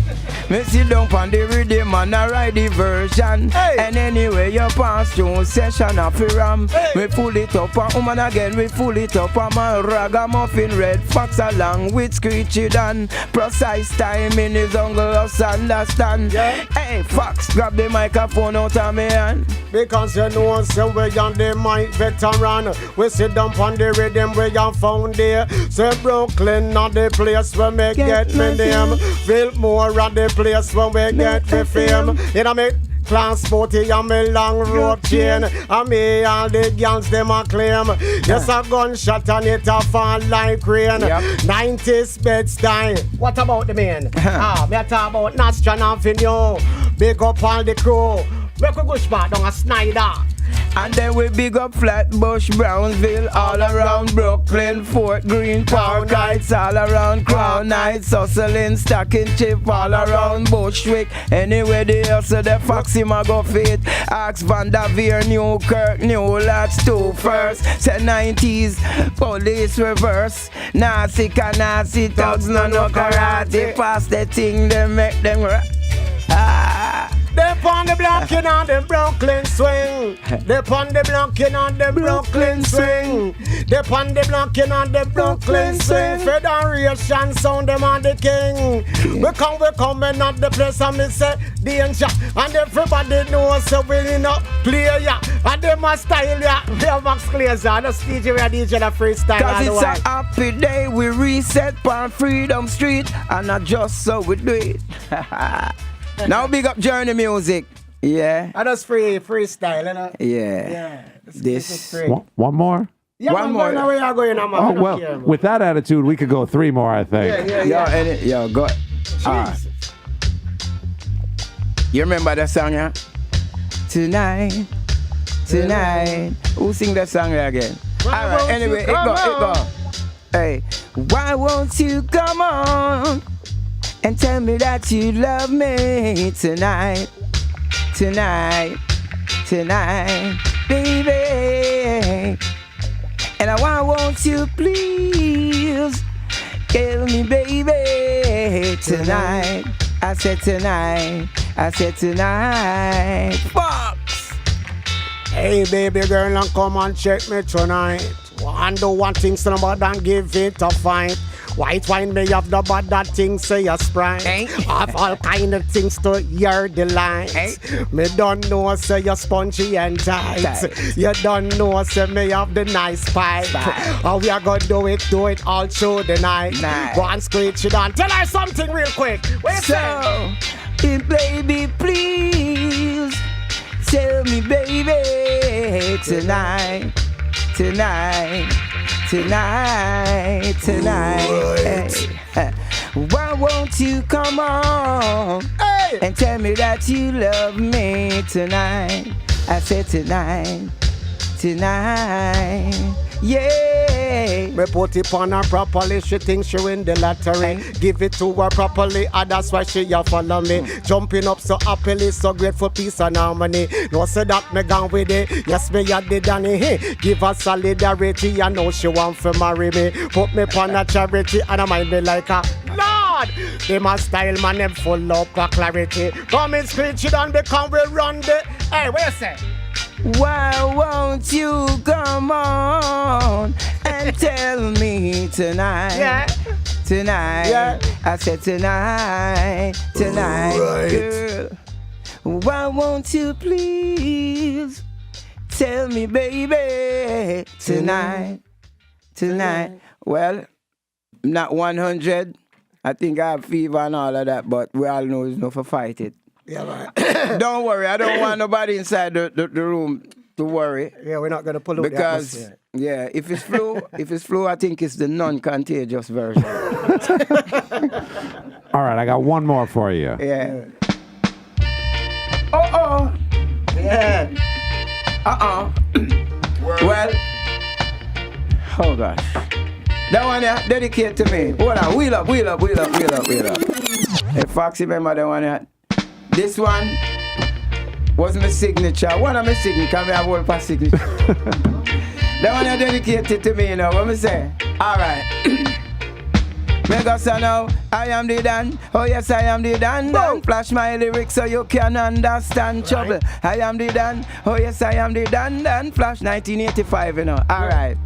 Me sit down on the rhythm and I ride the version. And anyway you pass through session of ram. We pull it up and woman again, we pull it up and my ragamuffin Red Fox along with Screechy Dan. Precise time in his jungle us understand. Hey Fox, grab the microphone out of me hand. Because you know say we on the mic veteran. We sit down on the rhythm we are found there. Say Brooklyn not the place where me get me name. Fillmore at the place where we get the fame. You know me class 40 and me long rope chain. And me all the gangs them a claim. Yes a gunshot and it a fall like rain. 90s bed style. What about the man? Me a talk about Nostra and Finyo. Big up all the crew. We could go spot down a Snyder. And then we big up Flatbush, Brownsville, all around Brooklyn, Fort Greene, Park Heights, all around Crown Heights, hustling, stacking chip, all around Bushwick. Anywhere they hustle, the Foxy ma go fit. Axe, Vanderveer, Newkirk, New Lots, 2 First. Say 90s, police reverse. Nazi can Nazi thugs, no karate. Pass the thing, they make them They on the block in on the Brooklyn swing. They on the block in on the Brooklyn swing. They on the block in on the Brooklyn swing. Federation sound them on the king. We come and not the place and me say danger. And everybody knows so we not play ya. And them a style ya. They are Max Glazer, the DJ we are DJ the freestyle. Cause it's a happy day, we reset on Freedom Street. And not just so we do it. Now big up Journey Music. Yeah. I just freestyle, you know? Yeah. Yeah. This. One more? Yeah, one more. Now where you going, man? Oh, well, with that attitude, we could go 3 more, I think. Yo, go. You remember that song, yeah? Tonight. Who sing that song again? All right, anyway, it go. Hey, why won't you come on and tell me that you love me tonight, baby? And why won't you please tell me, baby, tonight? I said tonight. Fox! Hey, baby girl, and come and check me tonight. One thing, so about and give it a fight. White wine may have the bad that things say a Sprite. Have all kind of things to your delight. Me don't know say you're spongy and tight. You don't know say me have the nice pipe. How we are gonna do it all through the night. Go and Screechy down. Tell her something real quick. What you say? Baby, please tell me, baby, tonight. Hey. Why won't you come on and tell me that you love me tonight? I said tonight. Yeah. Me put it on her properly, she thinks she win the lottery. Give it to her properly, and that's why she a follow me. Jumping up so happily, so grateful, peace and harmony. No say that me gone with it, yes me a the Danny. Give her solidarity, I know she want to marry me. Put me on a charity, and I mind me like a Lord. They my style man, them full up of clarity. Come in Screechy down, because we run the. Hey, what you say? Why won't you come on and tell me tonight? Yeah. I said tonight, right. Girl. Why won't you please tell me, baby, tonight? Well, not 100. I think I have fever and all of that, but we all know it's not for fight it. Yeah, right. Don't worry, I don't want nobody inside the room to worry. Yeah, we're not gonna pull out because the atmosphere. Yeah, if it's flu, I think it's the non-contagious version. All right, I got one more for you. Yeah. Yeah. Well, oh gosh. That one there, dedicate to me. Hold on, wheel up. Hey, Foxy, remember that one there? This one was my signature. One of my signature, I have all past signature. That one is dedicated to me, you know. What me say? Alright. Mega son now, I am the Dan. Oh yes, I am the Dan. Flash my lyrics so you can understand trouble. I am the Dan. Oh yes, I am the Dan. Flash 1985, you know. Alright.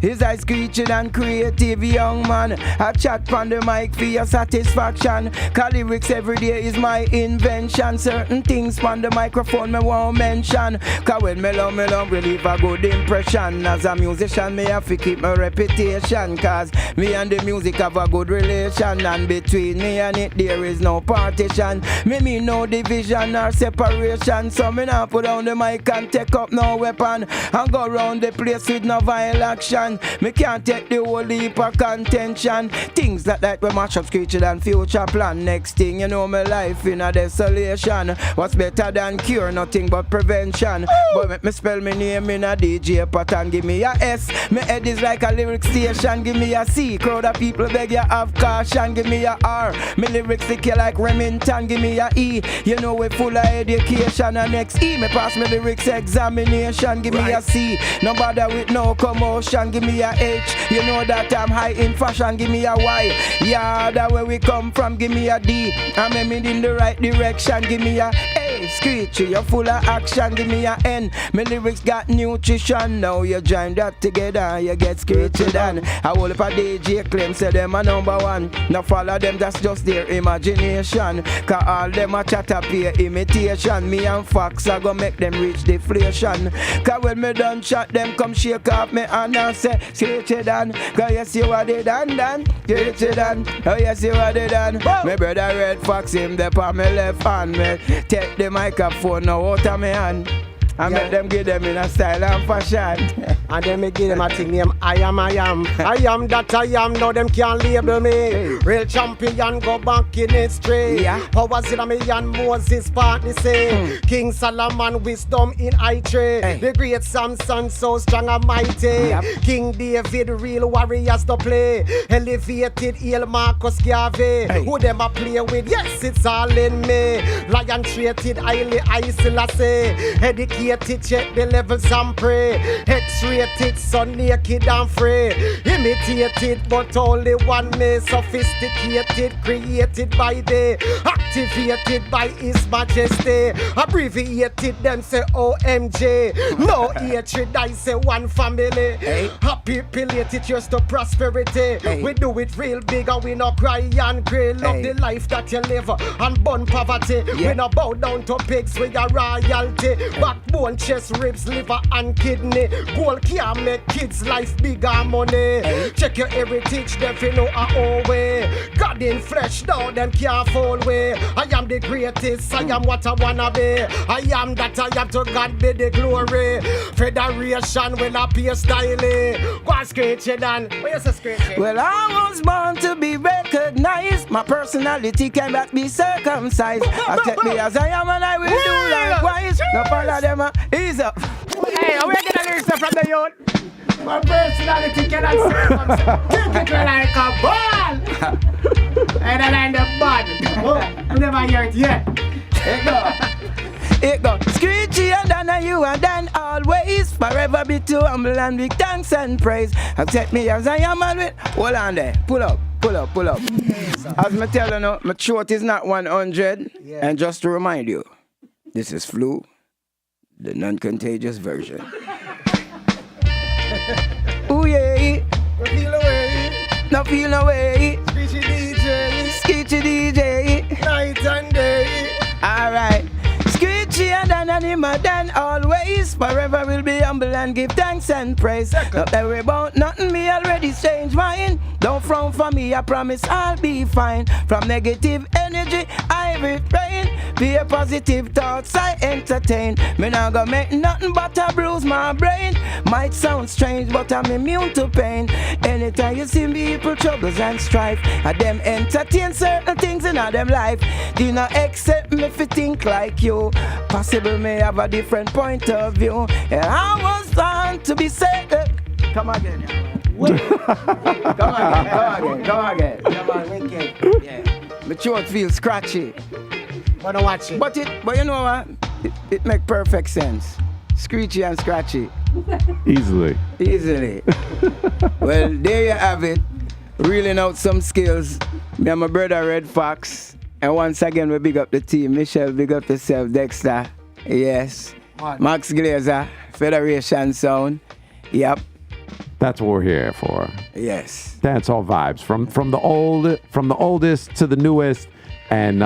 Is I screeching and creative young man. I chat on the mic for your satisfaction. Cause lyrics every day is my invention. Certain things on the microphone me won't mention. Cause when me love, we leave a good impression. As a musician, me have to keep my reputation. Cause me and the music have a good relation. And between me and it there is no partition. Me no division or separation. So me now put down the mic and take up no weapon. And go round the place with no vile action. Me can't take the whole heap of contention. Things like that we mash up Screechy and future plan. Next thing you know, my life in a desolation. What's better than cure? Nothing but prevention. But make me spell my name in a DJ pattern. Give me a S. My head is like a lyric station. Give me a C. Crowd of people beg you have caution. Give me a R. My lyrics stick you like Remington. Give me a E. You know we full of education. And next E. Me pass my lyrics examination. Give me a C. No bother with no commotion. Give me a H, you know that I'm high in fashion. Give me a Y, yeah, that where we come from. Give me a D, I'm aiming in the right direction. Give me a A, Screechy, you're full of action. Give me a N, my lyrics got nutrition. Now you join that together, you get Screechy done. I hold up a DJ claim, say them a number one. Now follow them, that's just their imagination. Cause all them a chat up here, imitation. Me and Fox, I go make them reach deflation. Cause when me done shot them, come shake off me hand and say, Screechy Dan, cause yes you are the Dan. Screechy Dan, oh yes you are the Dan. My brother Red Fox, him there on my left hand. Me take the microphone now out of my hand. I make them give them in a style and fashion. And then me give them a thing name, I am. I am that I am, now them can't label me. Hey. Real champion go back in history. Yeah. Powers in a me and Moses partly say. King Solomon wisdom in I tree. Hey. The great Samson so strong and mighty. Yep. King David real warriors to play. Elevated El Marcus Garvey. Hey. Who them a play with? Yes, it's all in me. Lion treated highly Selassie. Educated check the levels and pray. X-rated so naked and free. Imitated but only one me. Sophisticated created by the activated by His Majesty. Abbreviated them say OMG. No hatred I say one family. Hey. Happy belated cheers to prosperity. Hey. We do it real big and we no cry and cry. Love the life that you live and burn poverty. Yeah. We no bow down to pigs with your royalty. Backbone, chest, ribs, liver and kidney. Gold can't make kids' life bigger money. Hey. Check your heritage, them fi know a whole way. God in flesh, now them can't fall way. I am the greatest, I am what I wanna be. I am that I am, to God be the glory. Federation will appear stylish. Go on, Screechy, Dan. What you say, Screechy? Well, I was born to be recognized. My personality cannot be circumcised. Accept me as I am and I will do likewise. No follow them, ease up. Hey, we're gonna learn stuff from the youth. My personality cannot circumcise. Kick it like a ball. And I like the bad. I never hear it yet. It go Screechy and Dan you and Dan always forever be too humble and big thanks and praise. Accept me as I am and with hold on there. Pull up. As me tell you now, my throat is not 100. Yeah. And just to remind you, this is flu, the non-contagious version. Ooh yeah. No feel no way. Screechy DJ. Night and day. Alright. Screechy and Dan animal than always. Forever will be humble and give thanks and praise. Not worry about nothing, me already changed mine. Don't frown for me, I promise I'll be fine. From negative energy, I refrain. Be a positive thoughts I entertain. Me not gonna make nothing but a bruise my brain. Might sound strange, but I'm immune to pain. Anytime you see people troubles and strife, I them entertain certain things in them life. Do not accept me if you think like you. Possible may have a different point of view. And I was born to be saved. Come again, Come again. Come on, wicked. Yeah. My throat feels scratchy. Wanna watch it? But you know what? It make perfect sense. Screechy and scratchy. Easily. Well, there you have it. Reeling out some skills. Me and my brother Red Fox. And once again, we big up the team. Michelle, big up yourself. Dexter. Yes. What? Max Glazer. Federation Sound. Yep. That's what we're here for. Yes. Dance all vibes from the oldest to the newest, and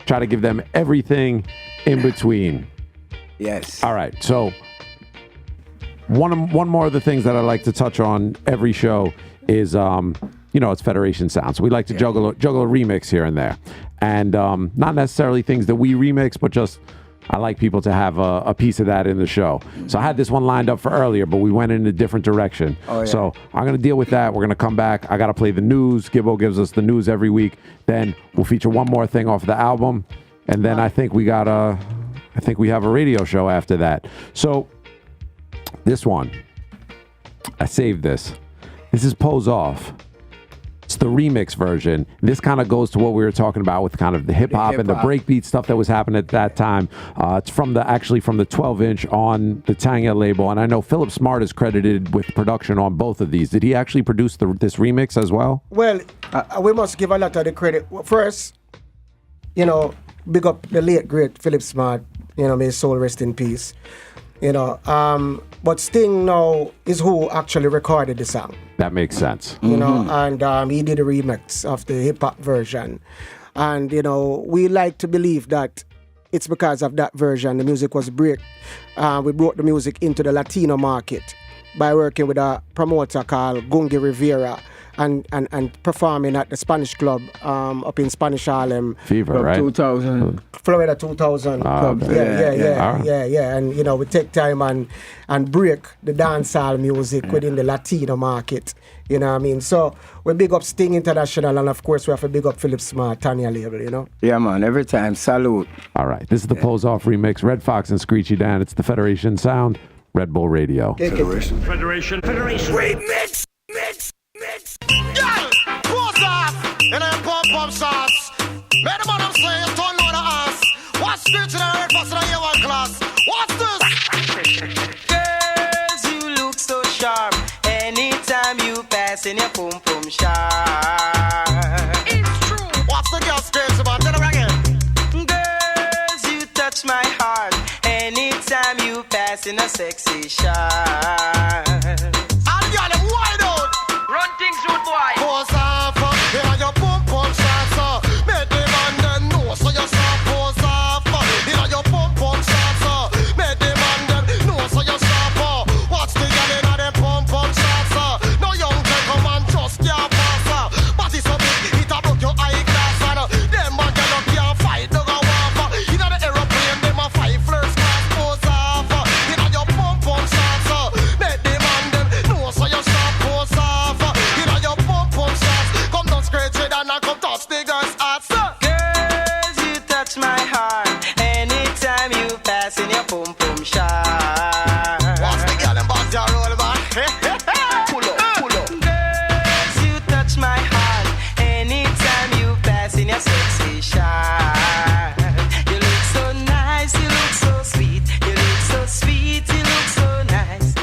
try to give them everything in between. Yes. All right. So one more of the things that I like to touch on every show is it's Federation Sound. So we like to juggle a remix here and there, and not necessarily things that we remix, but just I like people to have a piece of that in the show. So I had this one lined up for earlier, but we went in a different direction. Oh, yeah. So I'm going to deal with that. We're going to come back. I got to play the news. Gibbo gives us the news every week. Then we'll feature one more thing off the album. And then I think we have a radio show after that. So this one, I saved this. This is Pose Off. It's the remix version. This kind of goes to what we were talking about with kind of the hip hop and the breakbeat stuff that was happening at that time. It's from the 12-inch on the Tanga label, and I know Philip Smart is credited with production on both of these. Did he actually produce this remix as well? Well, we must give a lot of the credit. First, big up the late great Philip Smart. May his soul rest in peace. But Sting now is who actually recorded the song. That makes sense. And he did a remix of the hip-hop version. And, we like to believe that it's because of that version the music was break. We brought the music into the Latino market by working with a promoter called Gungi Rivera. and performing at the Spanish Club up in Spanish Harlem. Fever, Club right? 2000. Florida 2000 club. Okay. Yeah. And you know, we take time and break the dancehall music within the Latino market. You know what I mean? So we big up Sting International, and of course we have to big up Philip Smart, Tanya label, you know? Yeah, man, every time. Salute. All right. This is the Pose Off remix. Red Fox and Screechy Dan. It's the Federation Sound, Red Bull Radio. Federation. Mix. Girl, pose off in a pump sauce. Let the man I'm saying, you turn on the ass. What's Screechy in the red box in the year one class? What's this? Girls, you look so sharp. Anytime you pass in your pum pum sharp. It's true. What's the girl Screechy about? Tell her again. Girls, you touch my heart. Anytime you pass in a sexy shot. And y'all them wide out. Run things, rude boy. Pose off, in your pum pum shots. Make the man them know, so you start pose off. In your pum pum shots. Make the man them know, so you start. Watch the girl in them pum pum shots. No young gentleman just can't pass. But it's so big, it a broke your eyeglass. And them man them can't fight, no go off. In the aeroplane, them a fight first class. Pose off, in your pum pum shots. Make the man them know, so you start pose off. In your pum pum shots. Come down Screechy and come touch the girl's ass. Girls, you touch my heart. Anytime you pass in your pum pum shot. Watch the girl and boss your roll back. Pull up. Girls, you touch my heart. Anytime you pass in your sexy shot. You look so nice, you look so sweet. You look so sweet, you look so nice.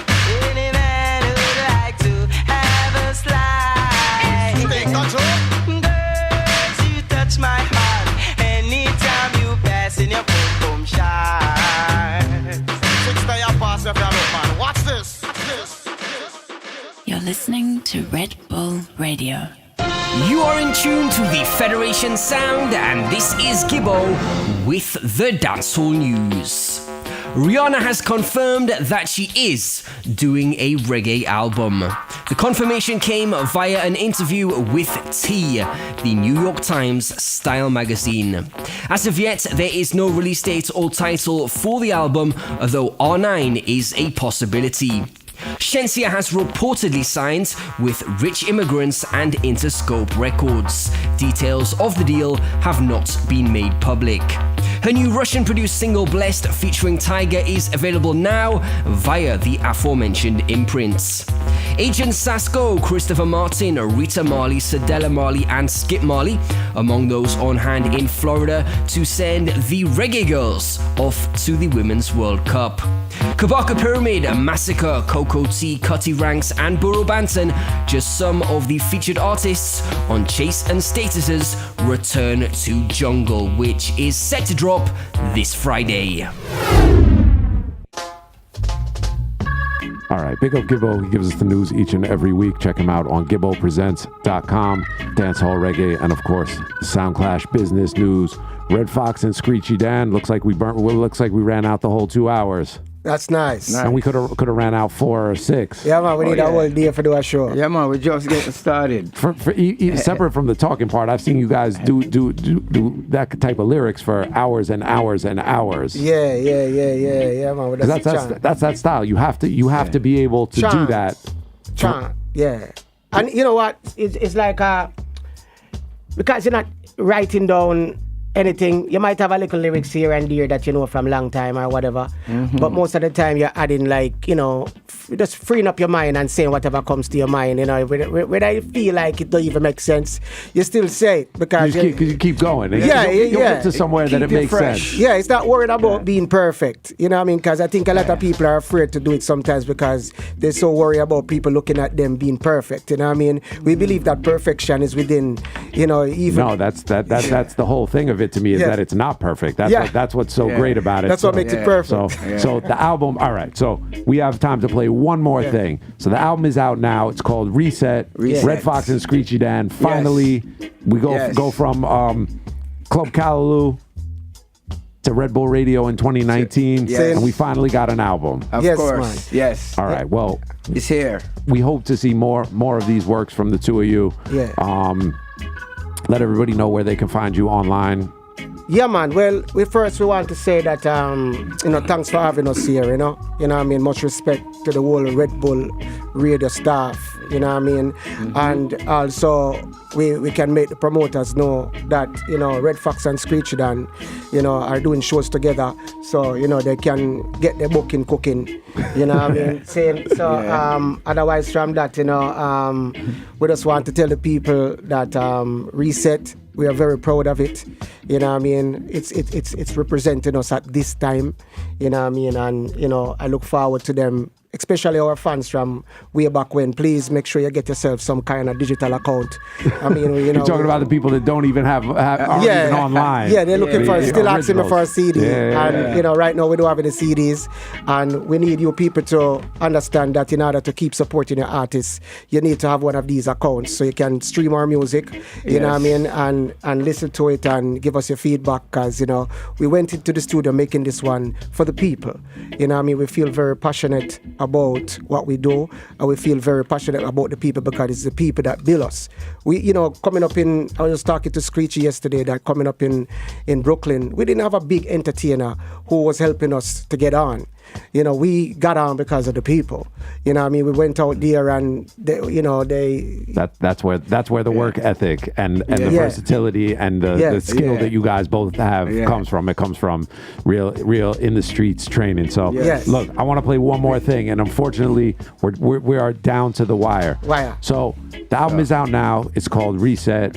Any man would like to have a slide. Take control. Girls, you touch my heart. Anytime you pass in your pum pum shot. 6 day I pass if you look, man. Watch this. You're listening to Red Bull Radio. You are in tune to the Federation Sound, and this is Gibbo with the Dancehall News. Rihanna has confirmed that she is doing a reggae album. The confirmation came via an interview with T, the New York Times style magazine. As of yet, there is no release date or title for the album, although R9 is a possibility. Shensia has reportedly signed with Rich Immigrants and Interscope Records. Details of the deal have not been made public. Her new Russian-produced single Blessed featuring Tiger is available now via the aforementioned imprints. Agent Sasko, Christopher Martin, Rita Marley, Sadella Marley and Skip Marley among those on hand in Florida to send the Reggae Girls off to the Women's World Cup. Kabaka Pyramid, Massacre, Coco T, Cutty Ranks and Burro Banton, just some of the featured artists on Chase and Status's Return to Jungle, which is set to drop this Friday. All right, big up Gibbo. He gives us the news each and every week. Check him out on GibboPresents.com, Dancehall Reggae, and of course, Soundclash Business News. Red Fox and Screechy Dan. Looks like we ran out the whole 2 hours. That's nice. And we could have ran out 4 or 6. Yeah, man, we need a whole day for do a show. Yeah, man, we're just getting started. Separate from the talking part, I've seen you guys do that type of lyrics for hours and hours and hours. Yeah, man. That's that style. You have to be able to do that. Chant, yeah. And you know what? It's like because you're not writing down anything, you might have a little lyrics here and there that you know from long time or whatever, but most of the time you're adding like, you know, just freeing up your mind and saying whatever comes to your mind, you know. When I feel like it don't even make sense, you still say it because you keep going. You'll get to somewhere that it makes sense. Yeah, it's not worried about being perfect, you know what I mean? Because I think a lot of people are afraid to do it sometimes because they're so worried about people looking at them being perfect, you know what I mean? We believe that perfection is within, you know, even... No, that's the whole thing of it to me is that it's not perfect. That's what's so great about it. That's what makes it perfect. So the album, all right, so we have time to play one more thing. So the album is out now. It's called Reset. Red Fox and Screechy Dan. Finally, we go from Club Callaloo to Red Bull Radio in 2019, Yes. and we finally got an album. Of course, yes. All right, well, it's here. We hope to see more of these works from the two of you. Yeah. Let everybody know where they can find you online. Yeah, man. Well, we want to say that, thanks for having us here, you know what I mean? Much respect to the whole Red Bull radio staff, you know what I mean? Mm-hmm. And also, we can make the promoters know that, Red Fox and Screechy Dan, are doing shows together. So, they can get their booking cooking, you know what I mean? So, otherwise from that, we just want to tell the people that Reset, we are very proud of it. You know what I mean? It's representing us at this time. You know what I mean? And, I look forward to them, especially our fans from way back when. Please make sure you get yourself some kind of digital account. I mean, You're talking about the people that don't even aren't even online. Yeah, they're looking for, still asking me for a CD. Yeah. And, right now we don't have any CDs. And we need you people to understand that in order to keep supporting your artists, you need to have one of these accounts so you can stream our music, you know what I mean, and listen to it and give us your feedback. Because, we went into the studio making this one for the people. You know what I mean? We feel very passionate about what we do, and we feel very passionate about the people because it's the people that build us. We, coming up I was talking to Screechy yesterday that coming up in Brooklyn, we didn't have a big entertainer who was helping us to get on. We got on because of the people. You know what I mean? We went out there and they. That's where the work ethic and the versatility and the skill that you guys both have comes from. It comes from real in the streets training. So look, I want to play one more thing, and unfortunately we are down to the wire. So the album is out now. It's called Reset.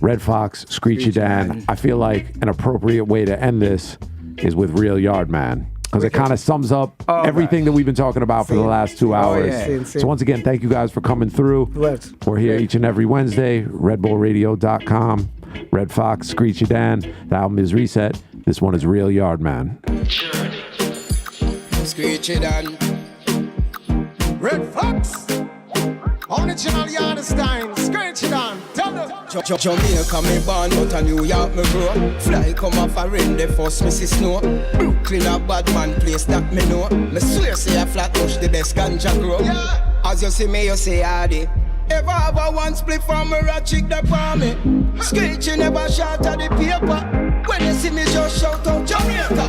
Red Fox, Screechy Dan. I feel like an appropriate way to end this is with Real Yard Man, because it kind of sums up everything that we've been talking about for the last 2 hours. So once again, thank you guys for coming through. We're here each and every Wednesday, redbullradio.com. Red Fox, Screechy Dan. The album is Reset. This one is Real Yard Man. Screechy Dan. Red Fox. Original Yardstein. Screechy Dan. Tell them. Jamaica me born, but a New York me grow. Fly come off a rain, the first me see snow. Brooklyn a bad man place that me know. Me swear say a flat touch the best ganja grow. As you see me, you say hardy. Ever have a one split from a rat chick that for me. Screechy never shout at the paper. When you see me just shout out Jamaica.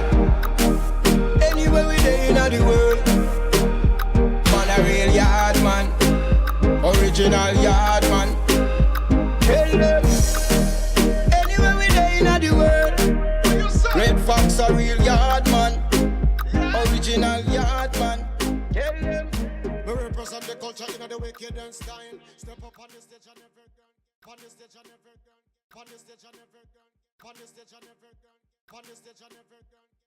Anywhere we there in the world. Man a real yard man. Original yard man. Tell them. Anywhere we there in the world. Red Fox a real yard man. Original yard man. Tell them. We represent the culture in the wicked and style. Step up on the stage and never done. On the stage and never done. On the stage and never done. On the stage and never done. On the stage and never done.